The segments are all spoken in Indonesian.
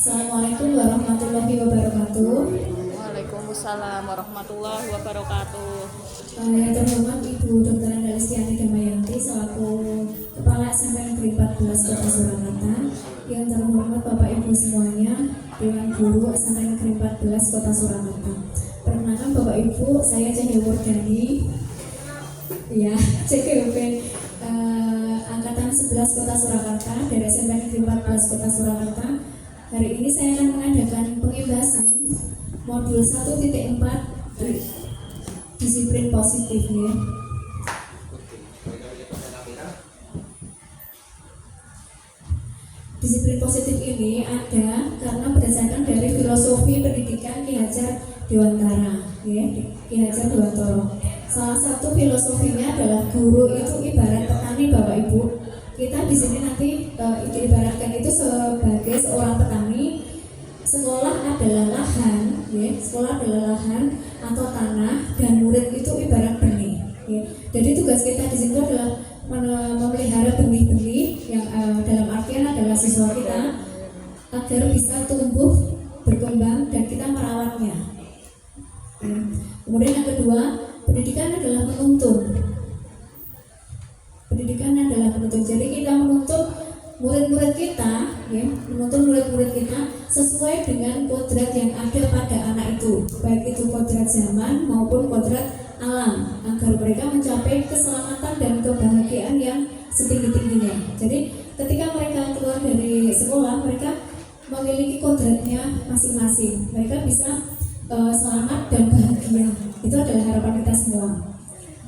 Assalamualaikum warahmatullahi wabarakatuh. Waalaikumsalam warahmatullahi wabarakatuh. Yang terhormat Ibu Dr. Andalistiani Damayanti selaku Kepala SMK Negeri 14 Kota Surakarta. Yang terhormat Bapak Ibu semuanya, Dewan Guru SMK Negeri 14 Kota Surakarta. Perkenalkan Bapak Ibu, saya Cahya Wardani, ya CGP Angkatan 11 Kota Surakarta dari SMK Negeri 14 Kota Surakarta. Hari ini saya akan mengadakan pengibasan modul 1.4 disiplin positif ya. Disiplin positif ini ada karena berdasarkan dari filosofi pendidikan Ki Hajar Dewantara ya, Ki Hajar Dewantara. Salah satu filosofinya adalah guru itu ibarat petani Bapak Ibu. Kita di sini nanti diibaratkan itu sebagai seorang petani. Sekolah adalah lahan, ya. Sekolah adalah lahan atau tanah, dan murid itu ibarat benih. Ya. Jadi tugas kita di sini adalah memelihara benih-benih yang dalam artian adalah siswa kita agar bisa tumbuh, berkembang, dan kita merawatnya. Ya. Kemudian yang kedua, pendidikan adalah menuntun. Pendidikan adalah menuntun. Jadi kita menuntut murid-murid kita, ya, menuntun murid-murid kita sesuai dengan kodrat yang ada pada anak itu, baik itu kodrat zaman maupun kodrat alam, agar mereka mencapai keselamatan dan kebahagiaan yang setinggi-tingginya. Jadi ketika mereka keluar dari sekolah, mereka memiliki kodratnya masing-masing. Mereka bisa selamat dan bahagia. Itu adalah harapan kita semua.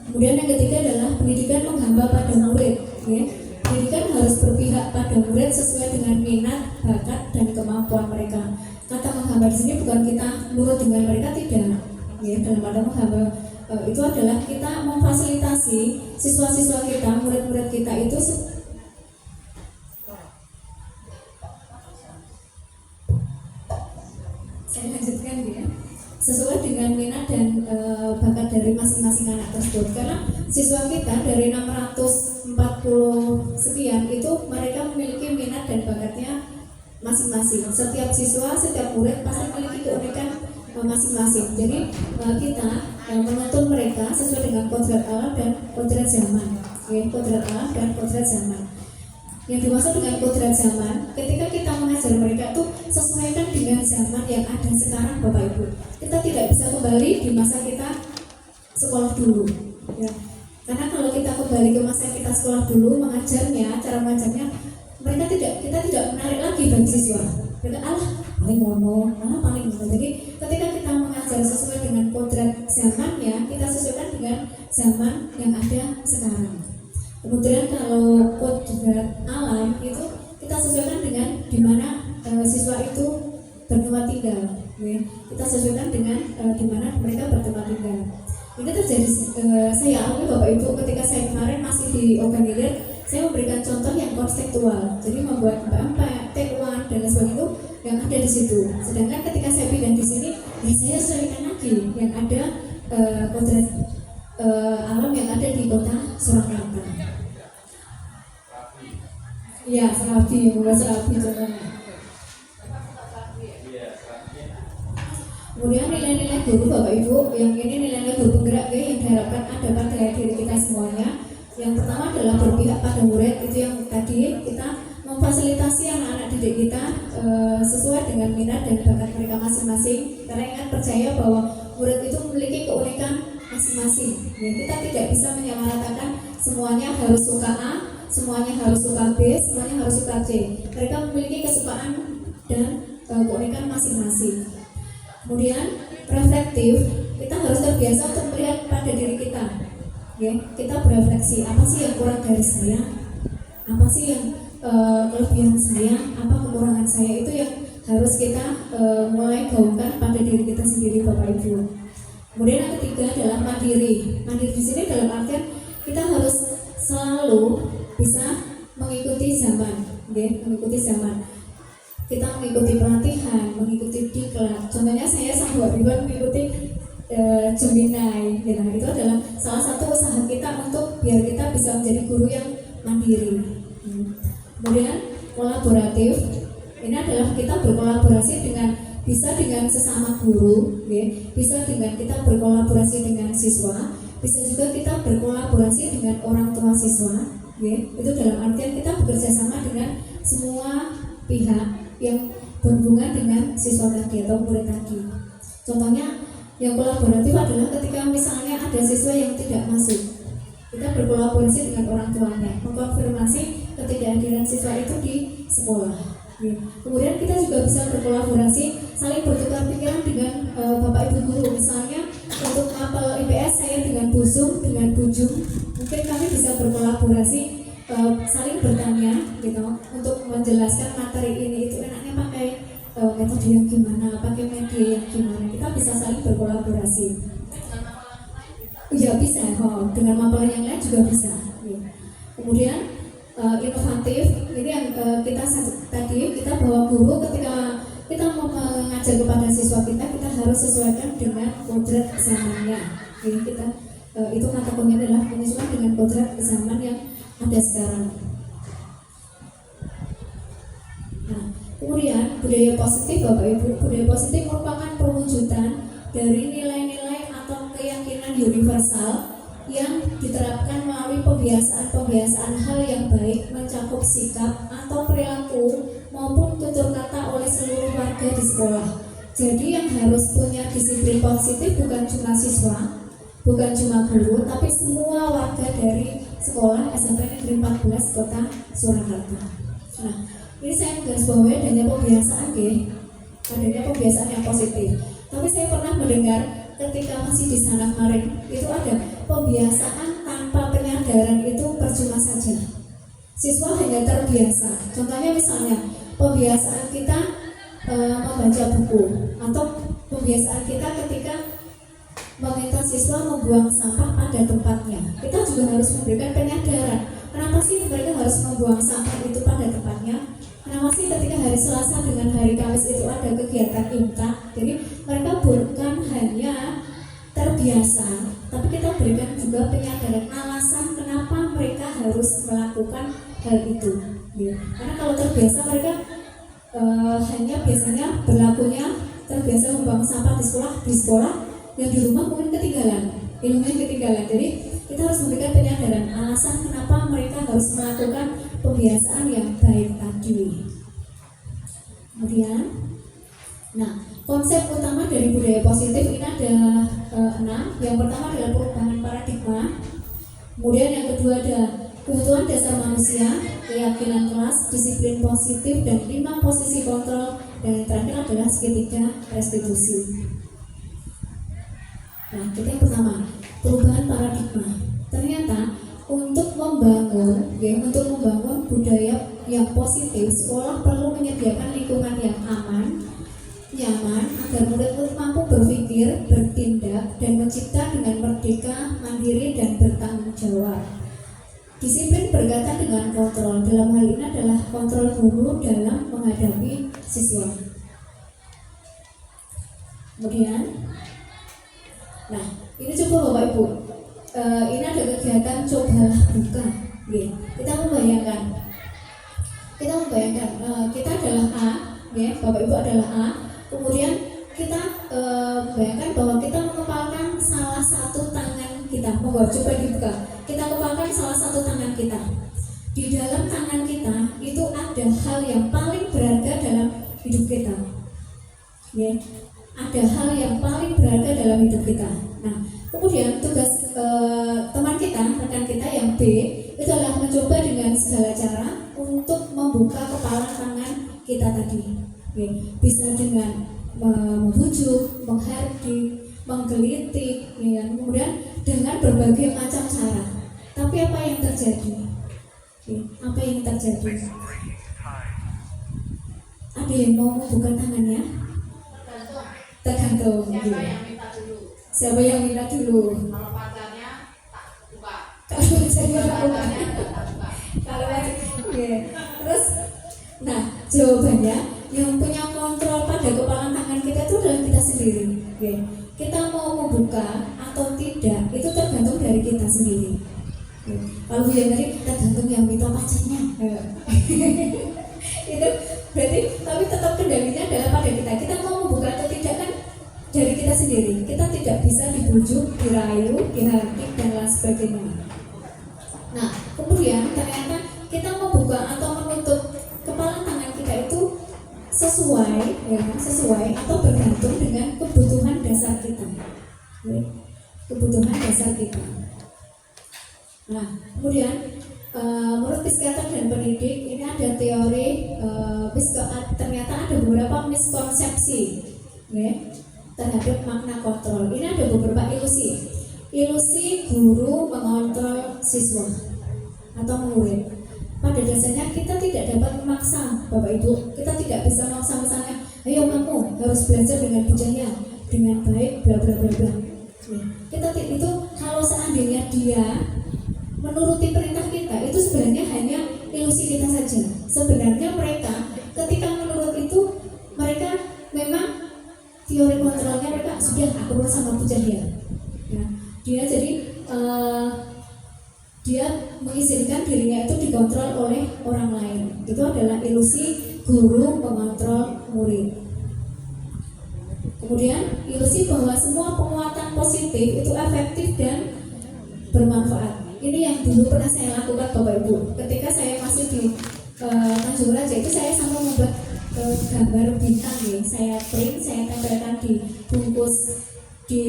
Kemudian yang ketiga adalah pendidikan menghamba pada murid. Ya. Pendidikan harus berpihak pada murid sesuai dengan minat, bakat, dan kemampuan mereka. Kata menghamba di sini bukan kita nurut dengan mereka, tidak. Ya, dalam kata menghamba itu adalah kita memfasilitasi siswa-siswa kita, murid-murid kita itu saya lanjutkan ya, sesuai dengan minat dan bakat dari masing-masing anak tersebut. Karena siswa kita dari 640 sekian itu mereka memiliki minat dan bakatnya masing-masing. Setiap siswa, setiap murid pasti memiliki keunikan masing-masing. Jadi kita menuntun mereka sesuai dengan kodrat alam dan kodrat zaman. Ya, kodrat alam dan kodrat zaman. Yang dimaksud dengan kodrat zaman, ketika kita mengajar mereka itu sesuaikan dengan zaman yang ada sekarang Bapak Ibu. Kita tidak bisa kembali di masa kita sekolah dulu, ya. Karena kalau kita kembali ke masa kita sekolah dulu, mengajarnya, cara mengajarnya, kita tidak menarik lagi bagi siswa. Kita paling ngomong, paling ngomong. Jadi ketika kita mengajar sesuai dengan kodrat zamannya, kita sesuaikan dengan zaman yang ada sekarang. Kemudian kalau kodrat alam itu kita sesuaikan dengan di mana siswa itu bertempat tinggal, ya. Kita sesuaikan dengan di mana mereka bertempat tinggal. Ini terjadi saya alami Bapak Ibu ketika saya kemarin masih di Organilir, saya memberikan contoh yang konseptual. Jadi membuat T1 dan sebagainya itu yang ada di situ. Sedangkan ketika saya pindah di sini, ya saya sesuaikan lagi yang ada kodrat alam yang ada di kota Surakarta. Iya, Serabi, bukan Serabi contohnya. Kemudian nilai-nilai guru Bapak Ibu, yang ini nilai-nilai guru penggerak yang diharapkan ada pada diri kita semuanya. Yang pertama adalah berpihak pada murid, itu yang tadi kita memfasilitasi anak-anak didik kita sesuai dengan minat dan bakat mereka masing-masing. Karena ingat, percaya bahwa murid itu memiliki keunikan masing-masing. Ya, kita tidak bisa menyamaratakan semuanya harus suka A, semuanya harus suka B, semuanya harus suka C. Mereka memiliki kesukaan dan keunikan masing-masing. Kemudian reflektif, kita harus terbiasa untuk melihat pada diri kita. Ya, kita berefleksi, apa sih yang kurang dari saya? Apa sih yang kelebihan saya? Apa kekurangan saya? Itu yang harus kita mulai gaungkan pada diri kita sendiri Bapak Ibu. Kemudian yang ketiga adalah mandiri. Mandiri di sini dalam artian kita harus selalu bisa mengikuti zaman, ya, mengikuti zaman. Kita mengikuti pelatihan, mengikuti diklat. Contohnya saya sama Iwan mengikuti Jeminai. Gitu. Itu adalah salah satu usaha kita untuk biar kita bisa menjadi guru yang mandiri. Kemudian kolaboratif, Ini adalah kita berkolaborasi bisa dengan sesama guru, bisa dengan kita berkolaborasi dengan siswa, bisa juga kita berkolaborasi dengan orang tua siswa. Itu dalam artian kita bekerja sama dengan semua pihak yang berhubungan dengan siswa tadi atau murid tadi. Contohnya yang kolaboratif adalah ketika misalnya ada siswa yang tidak masuk, kita berkolaborasi dengan orang tuanya, mengkonfirmasi ketidakhadiran siswa itu di sekolah. Kemudian kita juga bisa berkolaborasi, saling bertukar pikiran dengan Bapak Ibu guru. Misalnya untuk mapel IPS saya dengan Busung, dengan Bujung, mungkin kami bisa berkolaborasi, saling bertanya gitu untuk menjelaskan materi ini itu enaknya pakai metode yang gimana, pakai media yang gimana. Kita bisa saling berkolaborasi. Ya bisa, dengan mapel yang lain juga bisa. Kemudian inovatif ini yang kita bawa guru ketika kita mau mengajar kepada siswa kita harus sesuaikan dengan kodrat zamannya. Jadi itu kata kuncinya adalah penyesuaian dengan kodrat zaman yang ada sekarang. Nah, kemudian budaya positif Bapak Ibu, budaya positif merupakan perwujudan dari nilai-nilai atau keyakinan universal yang diterapkan melalui pembiasaan hal yang baik, mencakup sikap atau perilaku maupun tutur kata oleh seluruh warga di sekolah. Jadi yang harus punya disiplin positif bukan cuma siswa, bukan cuma guru, tapi semua warga dari sekolah SMP Negeri 14 Kota Surakarta. Nah, ini saya menggarisbawahi adanya pembiasaan adanya pembiasaan yang positif. Tapi saya pernah mendengar ketika masih di sana kemarin itu ada pembiasaan tanpa penyadaran itu percuma saja. Siswa hanya terbiasa. Contohnya misalnya pembiasaan kita membaca buku atau pembiasaan kita ketika meminta siswa membuang sampah pada tempatnya. Kita juga harus memberikan penyadaran. Kenapa sih mereka harus membuang sampah itu pada tempatnya? Kenapa sih ketika hari Selasa dengan hari Kamis itu ada kegiatan imtak? Jadi mereka bukan hanya terbiasa, tapi kita berikan juga penyadaran alasan kenapa mereka harus melakukan hal itu. Karena kalau terbiasa mereka hanya biasanya berlakunya terbiasa membuang sampah di sekolah, yang di rumah mungkin ketinggalan, ilmunya ketinggalan. Jadi kita harus memberikan penyadaran alasan kenapa mereka harus melakukan pembiasaan yang baik tadi. Kemudian, konsep utama dari budaya positif ini ada 6. Yang pertama adalah perubahan paradigma. Kemudian yang kedua ada kebutuhan dasar manusia, keyakinan kelas, disiplin positif, dan 5 posisi kontrol. Dan yang terakhir adalah segitiga restitusi. Nah, kita yang pertama, perubahan paradigma. Ternyata untuk membangun budaya yang positif, sekolah perlu menyediakan lingkungan yang aman, nyaman, agar murid-murid mampu berpikir, bertindak, dan mencipta dengan merdeka, mandiri, dan bertanggung jawab. Disiplin berkaitan dengan kontrol. Dalam hal ini adalah kontrol guru dalam menghadapi siswa. Kemudian, ini coba Bapak Ibu, ini ada kegiatan cobalah buka. Kita membayangkan kita adalah A, Bapak Ibu adalah A. Kemudian kita bayangkan bahwa kita mengepalkan salah satu tangan kita. Coba dibuka. Kita kepalkan salah satu tangan kita. Di dalam tangan kita itu ada hal yang paling berharga dalam hidup kita. Ada hal yang paling berharga dalam hidup kita. Nah, kemudian tugas teman kita, rekan kita yang B, itu adalah mencoba dengan segala cara untuk membuka kepalan tangan kita tadi. Bisa dengan membujuk, menghardik, menggelitik, kemudian dengan berbagai macam cara. Tapi apa yang terjadi? Ada yang mau membuka tangannya? Tergantung. Siapa yang minta dulu? Kalau pacarnya tak buka. Terus, jawabannya yang punya kontrol pada kepalan tangan kita itu adalah kita sendiri. Kita mau membuka atau tidak itu tergantung dari kita sendiri. Kalau yang tadi tergantung yang minta pacarnya. Itu berarti, tapi tetap kendalinya adalah pada kita. Kita mau membuka atau tidak kan dari kita sendiri. Kita tidak bisa dibujuk, dirayu, dihardik dan lain sebagainya. Nah, kemudian ternyata kita membuka atau menutup kepala tangan kita itu sesuai atau bergantung dengan kebutuhan dasar kita. Ya, kebutuhan dasar kita. Nah, kemudian menurut psikiater dan pendidik ini ada teori ternyata ada beberapa miskonsepsi ya, terhadap makna kontrol. Ini ada beberapa ilusi guru mengontrol siswa atau murid. Pada dasarnya kita tidak dapat memaksa Bapak Ibu, kita tidak bisa memaksa misalnya, ayo kamu harus belajar dengan bujangnya, dengan baik, bla bla bla bla. Kita itu kalau seandainya dia menuruti perintah kita, itu sebenarnya hanya ilusi kita saja. Sebenarnya mereka ketika menurut itu, mereka memang teori kontrolnya mereka sudah aku sama bujang dia. Ya, dia jadi dia mengizinkan dirinya itu dikontrol oleh orang lain. Itu adalah ilusi guru mengontrol murid. Kemudian ilusi bahwa semua penguatan positif itu efektif dan bermanfaat. Ini yang dulu pernah saya lakukan Bapak Ibu. Ketika saya masih di Tanjung Raja itu saya sampai membuat gambar bintang ya. Saya print, saya tempelkan di bungkus di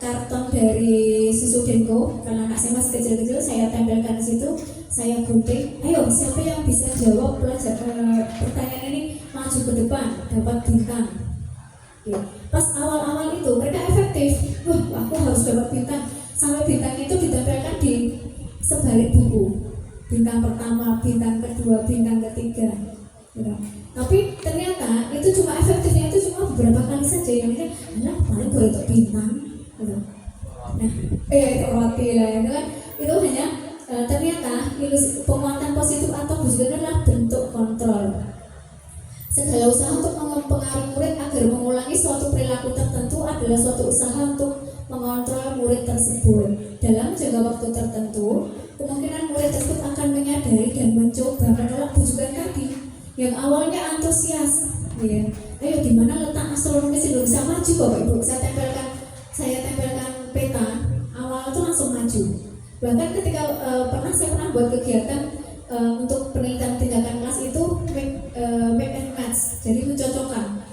karton dari susu Denko. Karena anak saya masih kecil-kecil, saya tempelkan di situ. Saya gunting. Ayo, siapa yang bisa jawab pertanyaan ini maju ke depan, dapat bintang. Ya. Pas awal-awal itu mereka efektif. Wah, aku harus dapat bintang. Sampai bintang itu ditempelkan di sebalik buku. Bintang pertama, bintang kedua, bintang ketiga. Ya. Tapi ternyata itu cuma efektifnya itu cuma beberapa kali saja. Yang ini, paling baru untuk bintang. Nah, itu roti lah itu kan. Itu hanya ternyata ilusi penguatan positif atau bujukan adalah bentuk kontrol. Segala usaha untuk mempengaruhi murid agar mengulangi suatu perilaku tertentu adalah suatu usaha untuk mengontrol murid tersebut. Dalam jangka waktu tertentu, kemungkinan murid tersebut akan menyadari dan mencoba menolak bujukan tadi. Yang awalnya antusias, ya. Ayo di mana letak astronomis Indonesia maju Bapak Ibu? Saya tempelkan peta, awal itu langsung maju. Bahkan ketika saya pernah buat kegiatan untuk penelitian tindakan kelas itu make and match, jadi mencocokkan.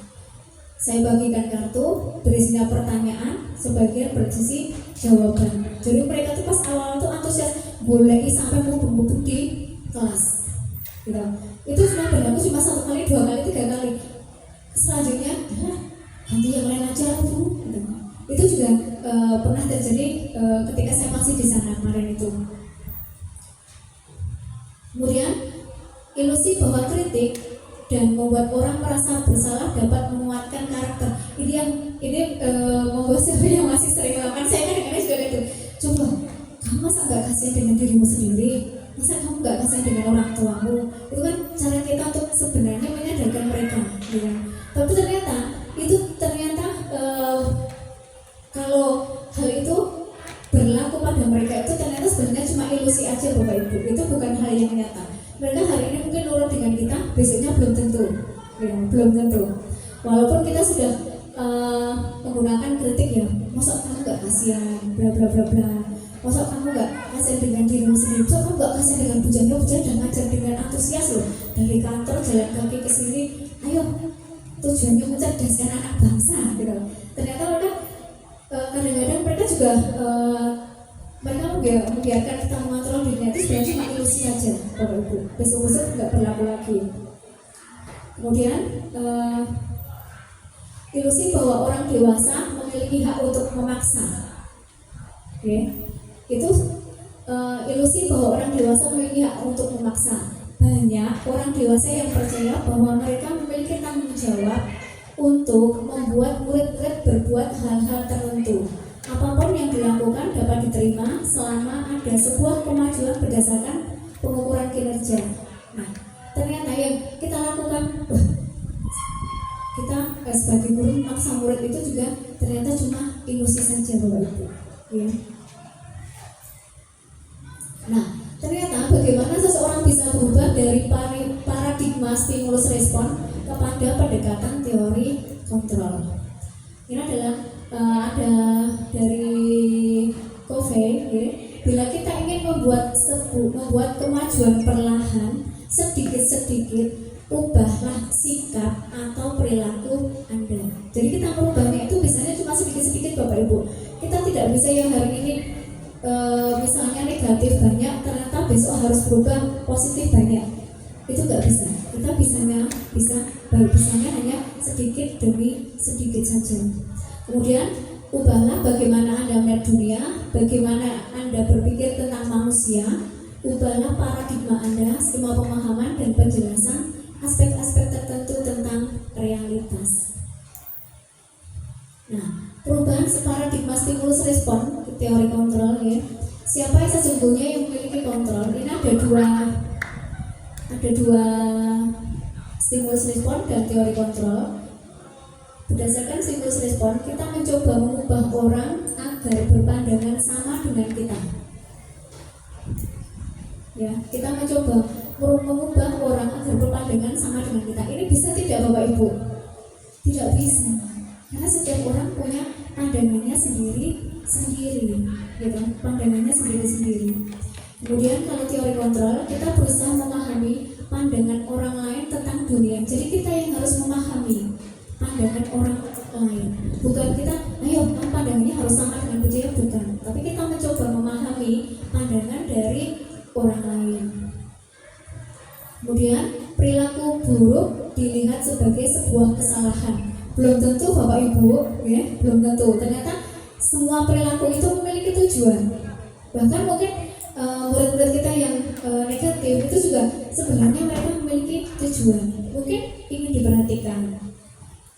Saya bagikan kartu berisinya pertanyaan, sebagian berisi jawaban. Jadi mereka tuh pas awal tuh antusias, boleh sampai mubuk-mubuk di kelas. Gitu. Itu cuma berlaku cuma 1 kali, 2 kali, 3 kali. Selanjutnya, nanti yang lain aja Bu. Gitu. Itu juga pernah terjadi ketika saya masih di sana kemarin itu. Kemudian ilusi bahwa kritik dan membuat orang merasa bersalah dapat menguatkan karakter. Ini membuat siapa yang masih sering melakukan. Saya kadang-kadang juga gitu. Coba, kamu masa nggak kasihan dengan dirimu sendiri? Masa kamu nggak kasihan dengan orang tuamu? Itu kan cara kita untuk sebenarnya menyadarkan mereka. Ya. Tapi ternyata kalau hal itu berlaku pada mereka itu ternyata sebenarnya cuma ilusi aja Bapak Ibu. Itu bukan hal yang nyata. Mereka hari ini mungkin nurut dengan kita, besoknya belum tentu. Ya, belum tentu. Walaupun kita sudah menggunakan kritik ya, masa kamu nggak kasihan, bla bla bla bla. Masa kamu nggak kasihan dengan dirimu sendiri? Masa kamu nggak kasihan dengan bujangnya dan ngajar dengan antusias loh. Dari kantor jalan kaki ke sini, ayo tujuannya mencerdaskan anak bangsa. Gitu. Ternyata mereka kadang-kadang mereka juga mereka membiarkan kita mengontrol dirinya itu sebenarnya cuma ilusi saja Bapak Ibu. Besok-besok nggak berlaku lagi. Kemudian ilusi bahwa orang dewasa memiliki hak untuk memaksa. Oke. Itu ilusi bahwa orang dewasa memiliki hak untuk memaksa. Banyak orang dewasa yang percaya bahwa mereka memiliki tanggung jawab untuk membuat murid-murid berbuat hal-hal tertentu. Apapun yang dilakukan dapat diterima selama ada sebuah kemajuan berdasarkan pengukuran kinerja. Nah, ternyata yang kita lakukan, kita sebagai guru memaksa murid itu juga ternyata cuma ilusi saja Bapak Ibu. Ya. Nah, ternyata bagaimana seseorang bisa berubah dari paradigma stimulus respon kepada pendekatan teori kontrol. Ini adalah ada dari Covey, ya. Bila kita ingin membuat kemajuan perlahan, sedikit-sedikit ubahlah sikap atau perilaku Anda. Jadi kita merubahnya itu biasanya cuma sedikit-sedikit Bapak Ibu. Kita tidak bisa yang hari ini misalnya negatif banyak, ternyata besok harus berubah positif banyak. Itu nggak bisa. Kita bisanya hanya sedikit demi sedikit saja. Kemudian ubahlah bagaimana Anda melihat dunia, bagaimana Anda berpikir tentang manusia. Ubahlah paradigma Anda, skema pemahaman dan penjelasan aspek-aspek tertentu tentang realitas. Nah, perubahan paradigma stimulus respon teori kontrol, ya. Siapa yang sesungguhnya yang memiliki kontrol? Ini ada dua stimulus respon dan teori kontrol. Berdasarkan stimulus respon, kita mencoba mengubah orang agar berpandangan sama dengan kita. Ya, kita mencoba mengubah orang agar berpandangan sama dengan kita. Ini bisa tidak Bapak Ibu? Tidak bisa. Karena setiap orang punya pandangannya sendiri, gitu. Pandangannya sendiri-sendiri. Kemudian kalau teori kontrol, kita berusaha memahami pandangan orang lain tentang dunia. Jadi kita yang harus memahami pandangan orang lain. Bukan kita, ayo pandangannya harus sama dengan dia, bukan. Tapi kita mencoba memahami pandangan dari orang lain. Kemudian perilaku buruk dilihat sebagai sebuah kesalahan. Belum tentu Bapak Ibu, ya, belum tentu. Ternyata semua perilaku itu memiliki tujuan. Bahkan mungkin murid-murid kita yang negatif itu juga sebenarnya mereka memiliki tujuan. Mungkin ingin diperhatikan,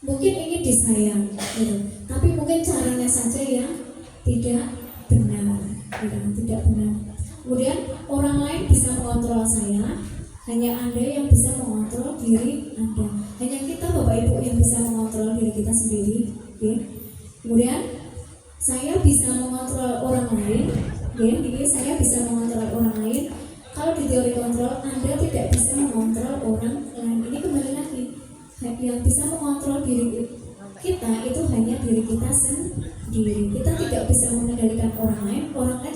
mungkin ingin disayang, gitu. Tapi mungkin caranya saja yang tidak benar, tidak benar. Kemudian orang lain bisa mengontrol saya, hanya Anda yang bisa mengontrol diri Anda. Hanya kita Bapak Ibu yang bisa mengontrol diri kita sendiri, ya. Kemudian saya bisa mengontrol orang lain, ya. Jadi saya bisa mengontrol orang lain. Kalau di teori kontrol Anda tidak bisa mengontrol orang lain. Ini kembali lagi, yang bisa mengontrol diri kita itu hanya diri kita sendiri. Kita tidak bisa mengendalikan orang lain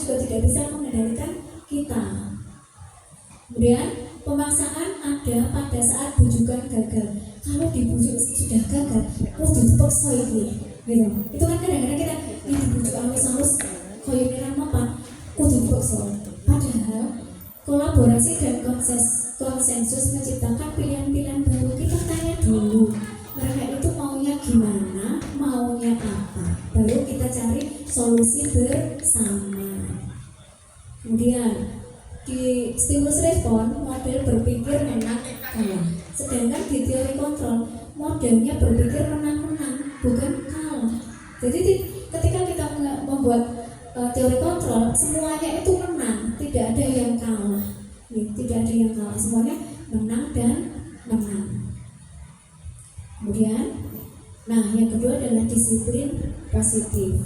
juga tidak bisa mengendalikan kita. Kemudian pemaksaan ada pada saat bujukan gagal. Kalau dibujuk sudah gagal, dipaksa gitu. Itu kan kadang-kadang kita dibujuk halus-halus koyo nira apa, dipaksa. Padahal kolaborasi dan konsensus menciptakan pilihan-pilihan baru. Kita tanya dulu, mereka itu maunya gimana, maunya apa, baru kita cari solusi bersama. Kemudian di stimulus respon, model berpikir menang kalah. Sedangkan di teori kontrol, modelnya berpikir menang-menang, bukan kalah. Jadi ketika kita membuat teori kontrol, semuanya itu menang, tidak ada yang kalah. Tidak ada yang kalah, semuanya menang dan menang. Kemudian, nah yang kedua adalah disiplin positif.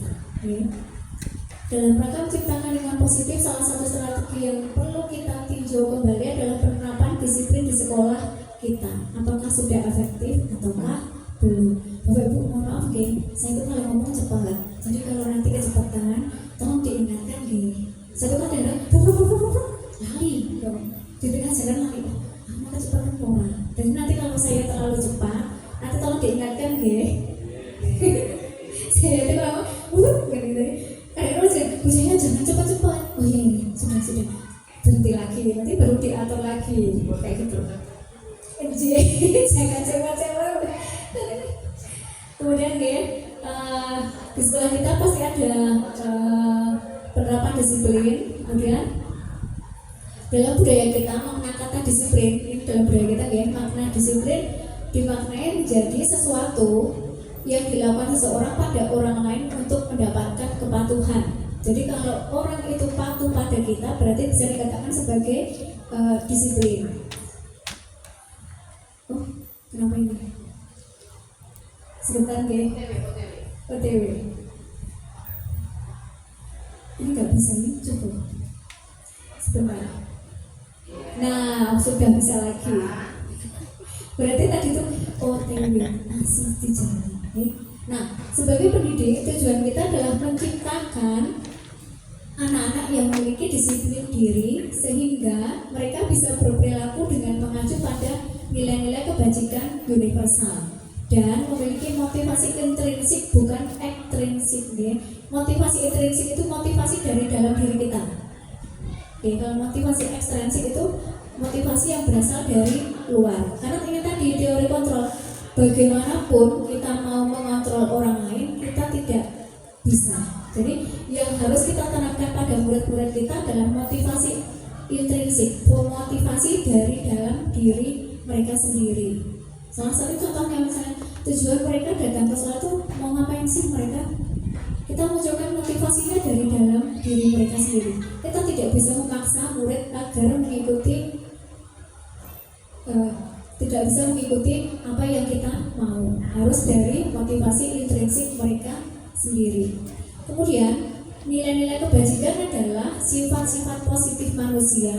Dalam rangka menciptakan lingkungan positif, salah satu strategi yang perlu kita tinjau kembali adalah penerapan disiplin di sekolah kita. Apakah sudah efektif ataukah belum? Bapak Ibu mohon maaf saya itu kalau ngomong cepat. Jadi kalau nanti kecepatan, tolong diingatkan Saya itu kan lari dong. Di tengah jalan lari. Mau kecepatan pola. Dan nanti kalau saya terlalu cepat, nanti tolong diingatkan Saya itu kalau gitu. Kadang-kadang busanya jangan cepat-cepat. Oh iya, sudah berhenti lagi, nanti baru diatur lagi kayak gitu. Jangan cepat-cepat. Kemudian di sekolah kita pasti ada penerapan disiplin. Kemudian dalam budaya kita makna kata disiplin, ini dalam budaya kita makna disiplin dimaknai menjadi sesuatu yang dilakukan seseorang pada orang lain untuk mendapatkan kepatuhan. Jadi kalau orang itu patuh pada kita, berarti bisa dikatakan sebagai disiplin. Oh, kenapa ini? Sebentar OTW. Ini nggak bisa nih, cukup. Sebentar. Nah, sudah bisa lagi. Berarti tadi itu OTW, asli jalan. Nah, sebagai pendidik tujuan kita adalah menciptakan anak-anak yang memiliki disiplin diri sehingga mereka bisa berperilaku dengan mengacu pada nilai-nilai kebajikan universal dan memiliki motivasi intrinsik bukan ekstrinsik. Motivasi intrinsik itu motivasi dari dalam diri kita. Kalau motivasi ekstrinsik itu motivasi yang berasal dari luar. Karena ini tadi teori kontrol, bagaimanapun kita mau mengontrol orang lain, kita tidak bisa. Jadi yang harus kita tanamkan pada murid-murid kita adalah motivasi intrinsik, motivasi dari dalam diri mereka sendiri. Salah satu contohnya misalnya tujuan mereka datang ke sekolah itu mau ngapain sih mereka? Kita munculkan motivasinya dari dalam diri mereka sendiri. Kita tidak bisa memaksa murid agar mengikuti apa yang kita mau. Harus dari motivasi intrinsik mereka sendiri. Kemudian nilai-nilai kebajikan adalah sifat-sifat positif manusia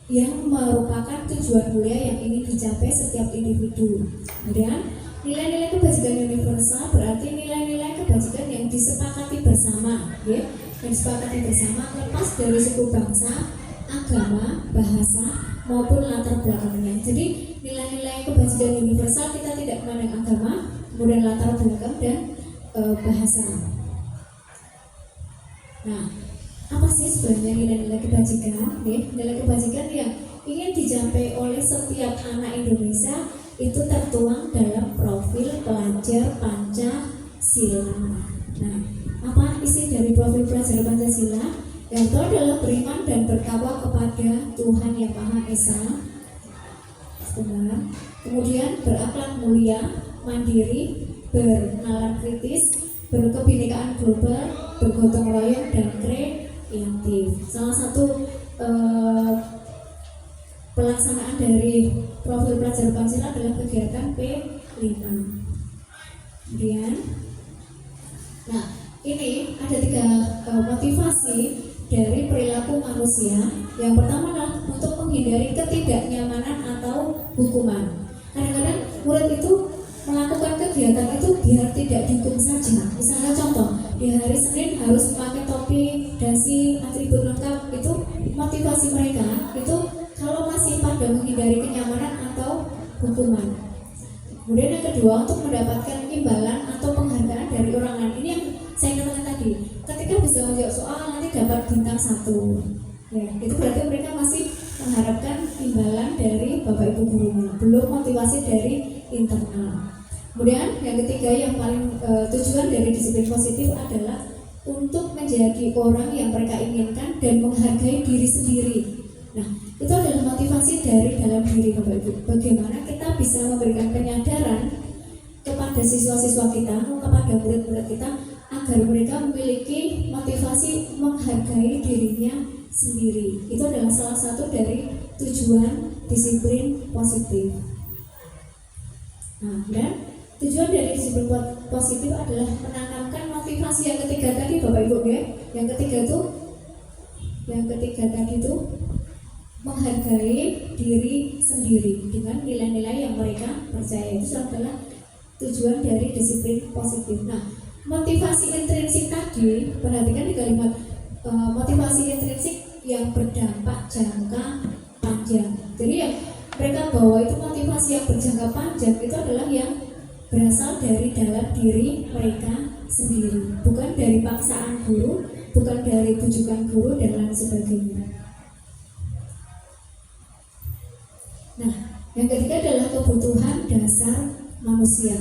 yang merupakan tujuan mulia yang ingin dicapai setiap individu. Kemudian nilai-nilai kebajikan universal berarti nilai-nilai kebajikan yang disepakati bersama, ya, yang disepakati bersama lepas dari suku bangsa, agama, bahasa maupun latar belakangnya. Jadi nilai-nilai kebajikan universal kita tidak memandang agama, kemudian latar belakang dan bahasa. Nah, apa sih sebenarnya nilai-nilai kebajikan? Nilai kebajikan yang ingin dicapai oleh setiap anak Indonesia itu tertuang dalam profil pelajar Pancasila. Nah, apa isi dari profil pelajar Pancasila? Yang itu adalah beriman dan bertakwa kepada Tuhan Yang Maha Esa. Kemudian berakhlak mulia, mandiri, bernalar kritis, berkebinekaan global, bergotong royong dan kreatif. Salah satu pelaksanaan dari profil pelajar Pancasila adalah kegiatan P5. Kemudian, nah ini ada 3 motivasi dari perilaku manusia. Yang pertama adalah untuk menghindari ketidaknyamanan atau hukuman. Kadang-kadang murid itu melakukan kegiatan itu biar tidak dihukum saja. Misalnya contoh, di hari Senin harus memakai topi, dasi, atribut lengkap. Itu motivasi mereka itu kalau masih pada menghindari kenyamanan atau hukuman. Kemudian yang kedua, untuk mendapatkan imbalan atau penghargaan dari orang lain. Ini yang saya katakan tadi, ketika bisa menjawab soal nanti dapat bintang 1. Ya, itu berarti mereka masih mengharapkan imbalan dari bapak ibu gurunya, belum motivasi dari internal. Kemudian yang ketiga yang paling tujuan dari disiplin positif adalah untuk menjadi orang yang mereka inginkan dan menghargai diri sendiri. Nah, itu adalah motivasi dari dalam diri bapak ibu. Bagaimana kita bisa memberikan penyadaran kepada siswa-siswa kita, kepada murid-murid kita, agar mereka memiliki motivasi menghargai dirinya sendiri. Itu adalah salah satu dari tujuan disiplin positif. Nah, dan tujuan dari disiplin positif adalah menanamkan motivasi yang ketiga tadi, Bapak Ibu ya. Yang ketiga tadi itu menghargai diri sendiri dengan nilai-nilai yang mereka percaya. Itu adalah tujuan dari disiplin positif. Nah, motivasi intrinsik tadi, perhatikan di kalimat motivasi intrinsik yang berdampak jangka panjang. Jadi yang mereka bawa itu motivasi yang berjangka panjang itu adalah yang berasal dari dalam diri mereka sendiri, bukan dari paksaan guru, bukan dari bujukan guru dan lain sebagainya. Nah, yang ketiga adalah kebutuhan dasar manusia.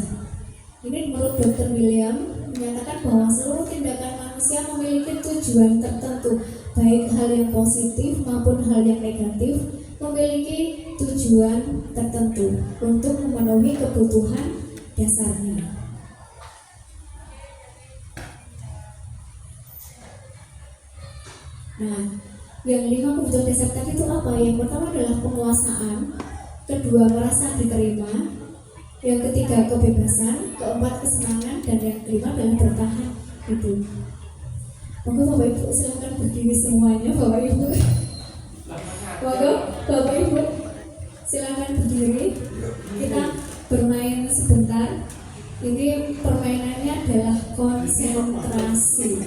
Ini menurut Dr. William menyatakan bahwa seluruh tindakan manusia memiliki tujuan tertentu, baik hal yang positif maupun hal yang negatif, memiliki tujuan tertentu untuk memenuhi kebutuhan dasarnya. Nah, yang 5 kebutuhan dasar tadi itu apa? Yang pertama adalah penguasaan, kedua merasa diterima, yang ketiga kebebasan, keempat kesenangan, dan yang kelima adalah bertahan hidup. Monggo Bapak Ibu silakan berdiri semuanya, Bapak Ibu. Monggo Bapak Ibu silakan berdiri. Ini permainannya adalah konsentrasi.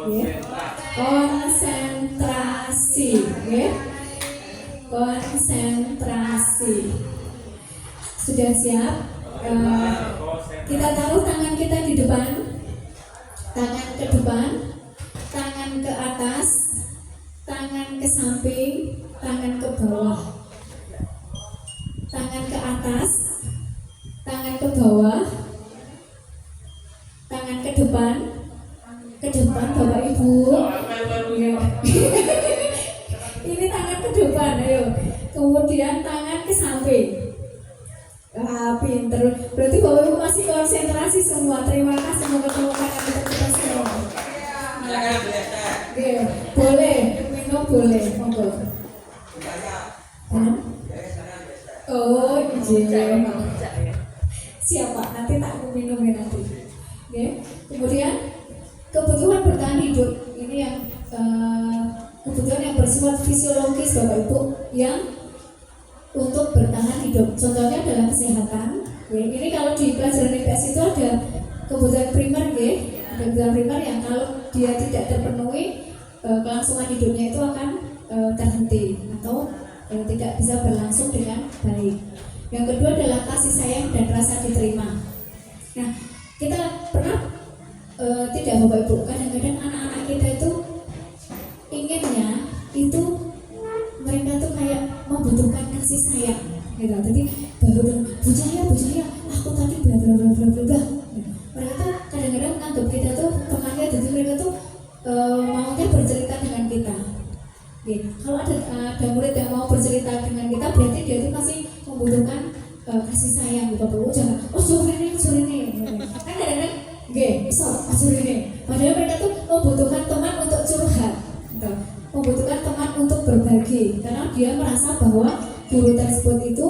Ya. Konsentrasi, ya. Konsentrasi. Sudah siap? Kita taruh tangan kita di depan, tangan ke depan, tangan ke atas, tangan ke samping, tangan ke bawah, tangan ke atas, tangan ke bawah, tangan ke depan Bapak Ibu. Ya. Ini tangan ke depan, ayo. Kemudian tangan ke samping. Pinter. Berarti Bapak Ibu masih konsentrasi semua. Terima kasih, semoga temukan yang kita semua. Oke, boleh minum, boleh, monggo. Oh, izin. Siapa? Nanti tak minum ya nanti. Oke. Kemudian kebutuhan bertahan hidup ini yang kebutuhan yang bersifat fisiologis Bapak Ibu yang untuk bertahan hidup. Contohnya adalah kesehatan. Ya, ini kalau di pelajaran IPS itu ada kebutuhan primer, ya. Ada kebutuhan primer yang kalau dia tidak terpenuhi, kelangsungan hidupnya itu akan terhenti atau tidak bisa berlangsung dengan baik. Yang kedua adalah kasih sayang dan rasa diterima. Nah, kita pernah tidak Bapak Ibu, kadang-kadang anak-anak kita itu inginnya itu mereka tuh kayak membutuhkan kasih sayang, gitu. Jadi baru Bu Jaya, aku tadi bla bla bla bla bla. Mereka tuh kadang-kadang menganggap kita tuh pengaget, jadi mereka tuh maunya bercerita dengan kita. Gitu. Kalau ada murid yang mau bercerita dengan kita, berarti dia tuh masih membutuhkan kasih sayang, gitu. Jangan, suruh ini. Kan kadang-kadang, suruh ini. Padahal mereka tuh membutuhkan teman untuk curhat, gitu. Membutuhkan teman untuk berbagi, karena dia merasa bahwa guru tersebut itu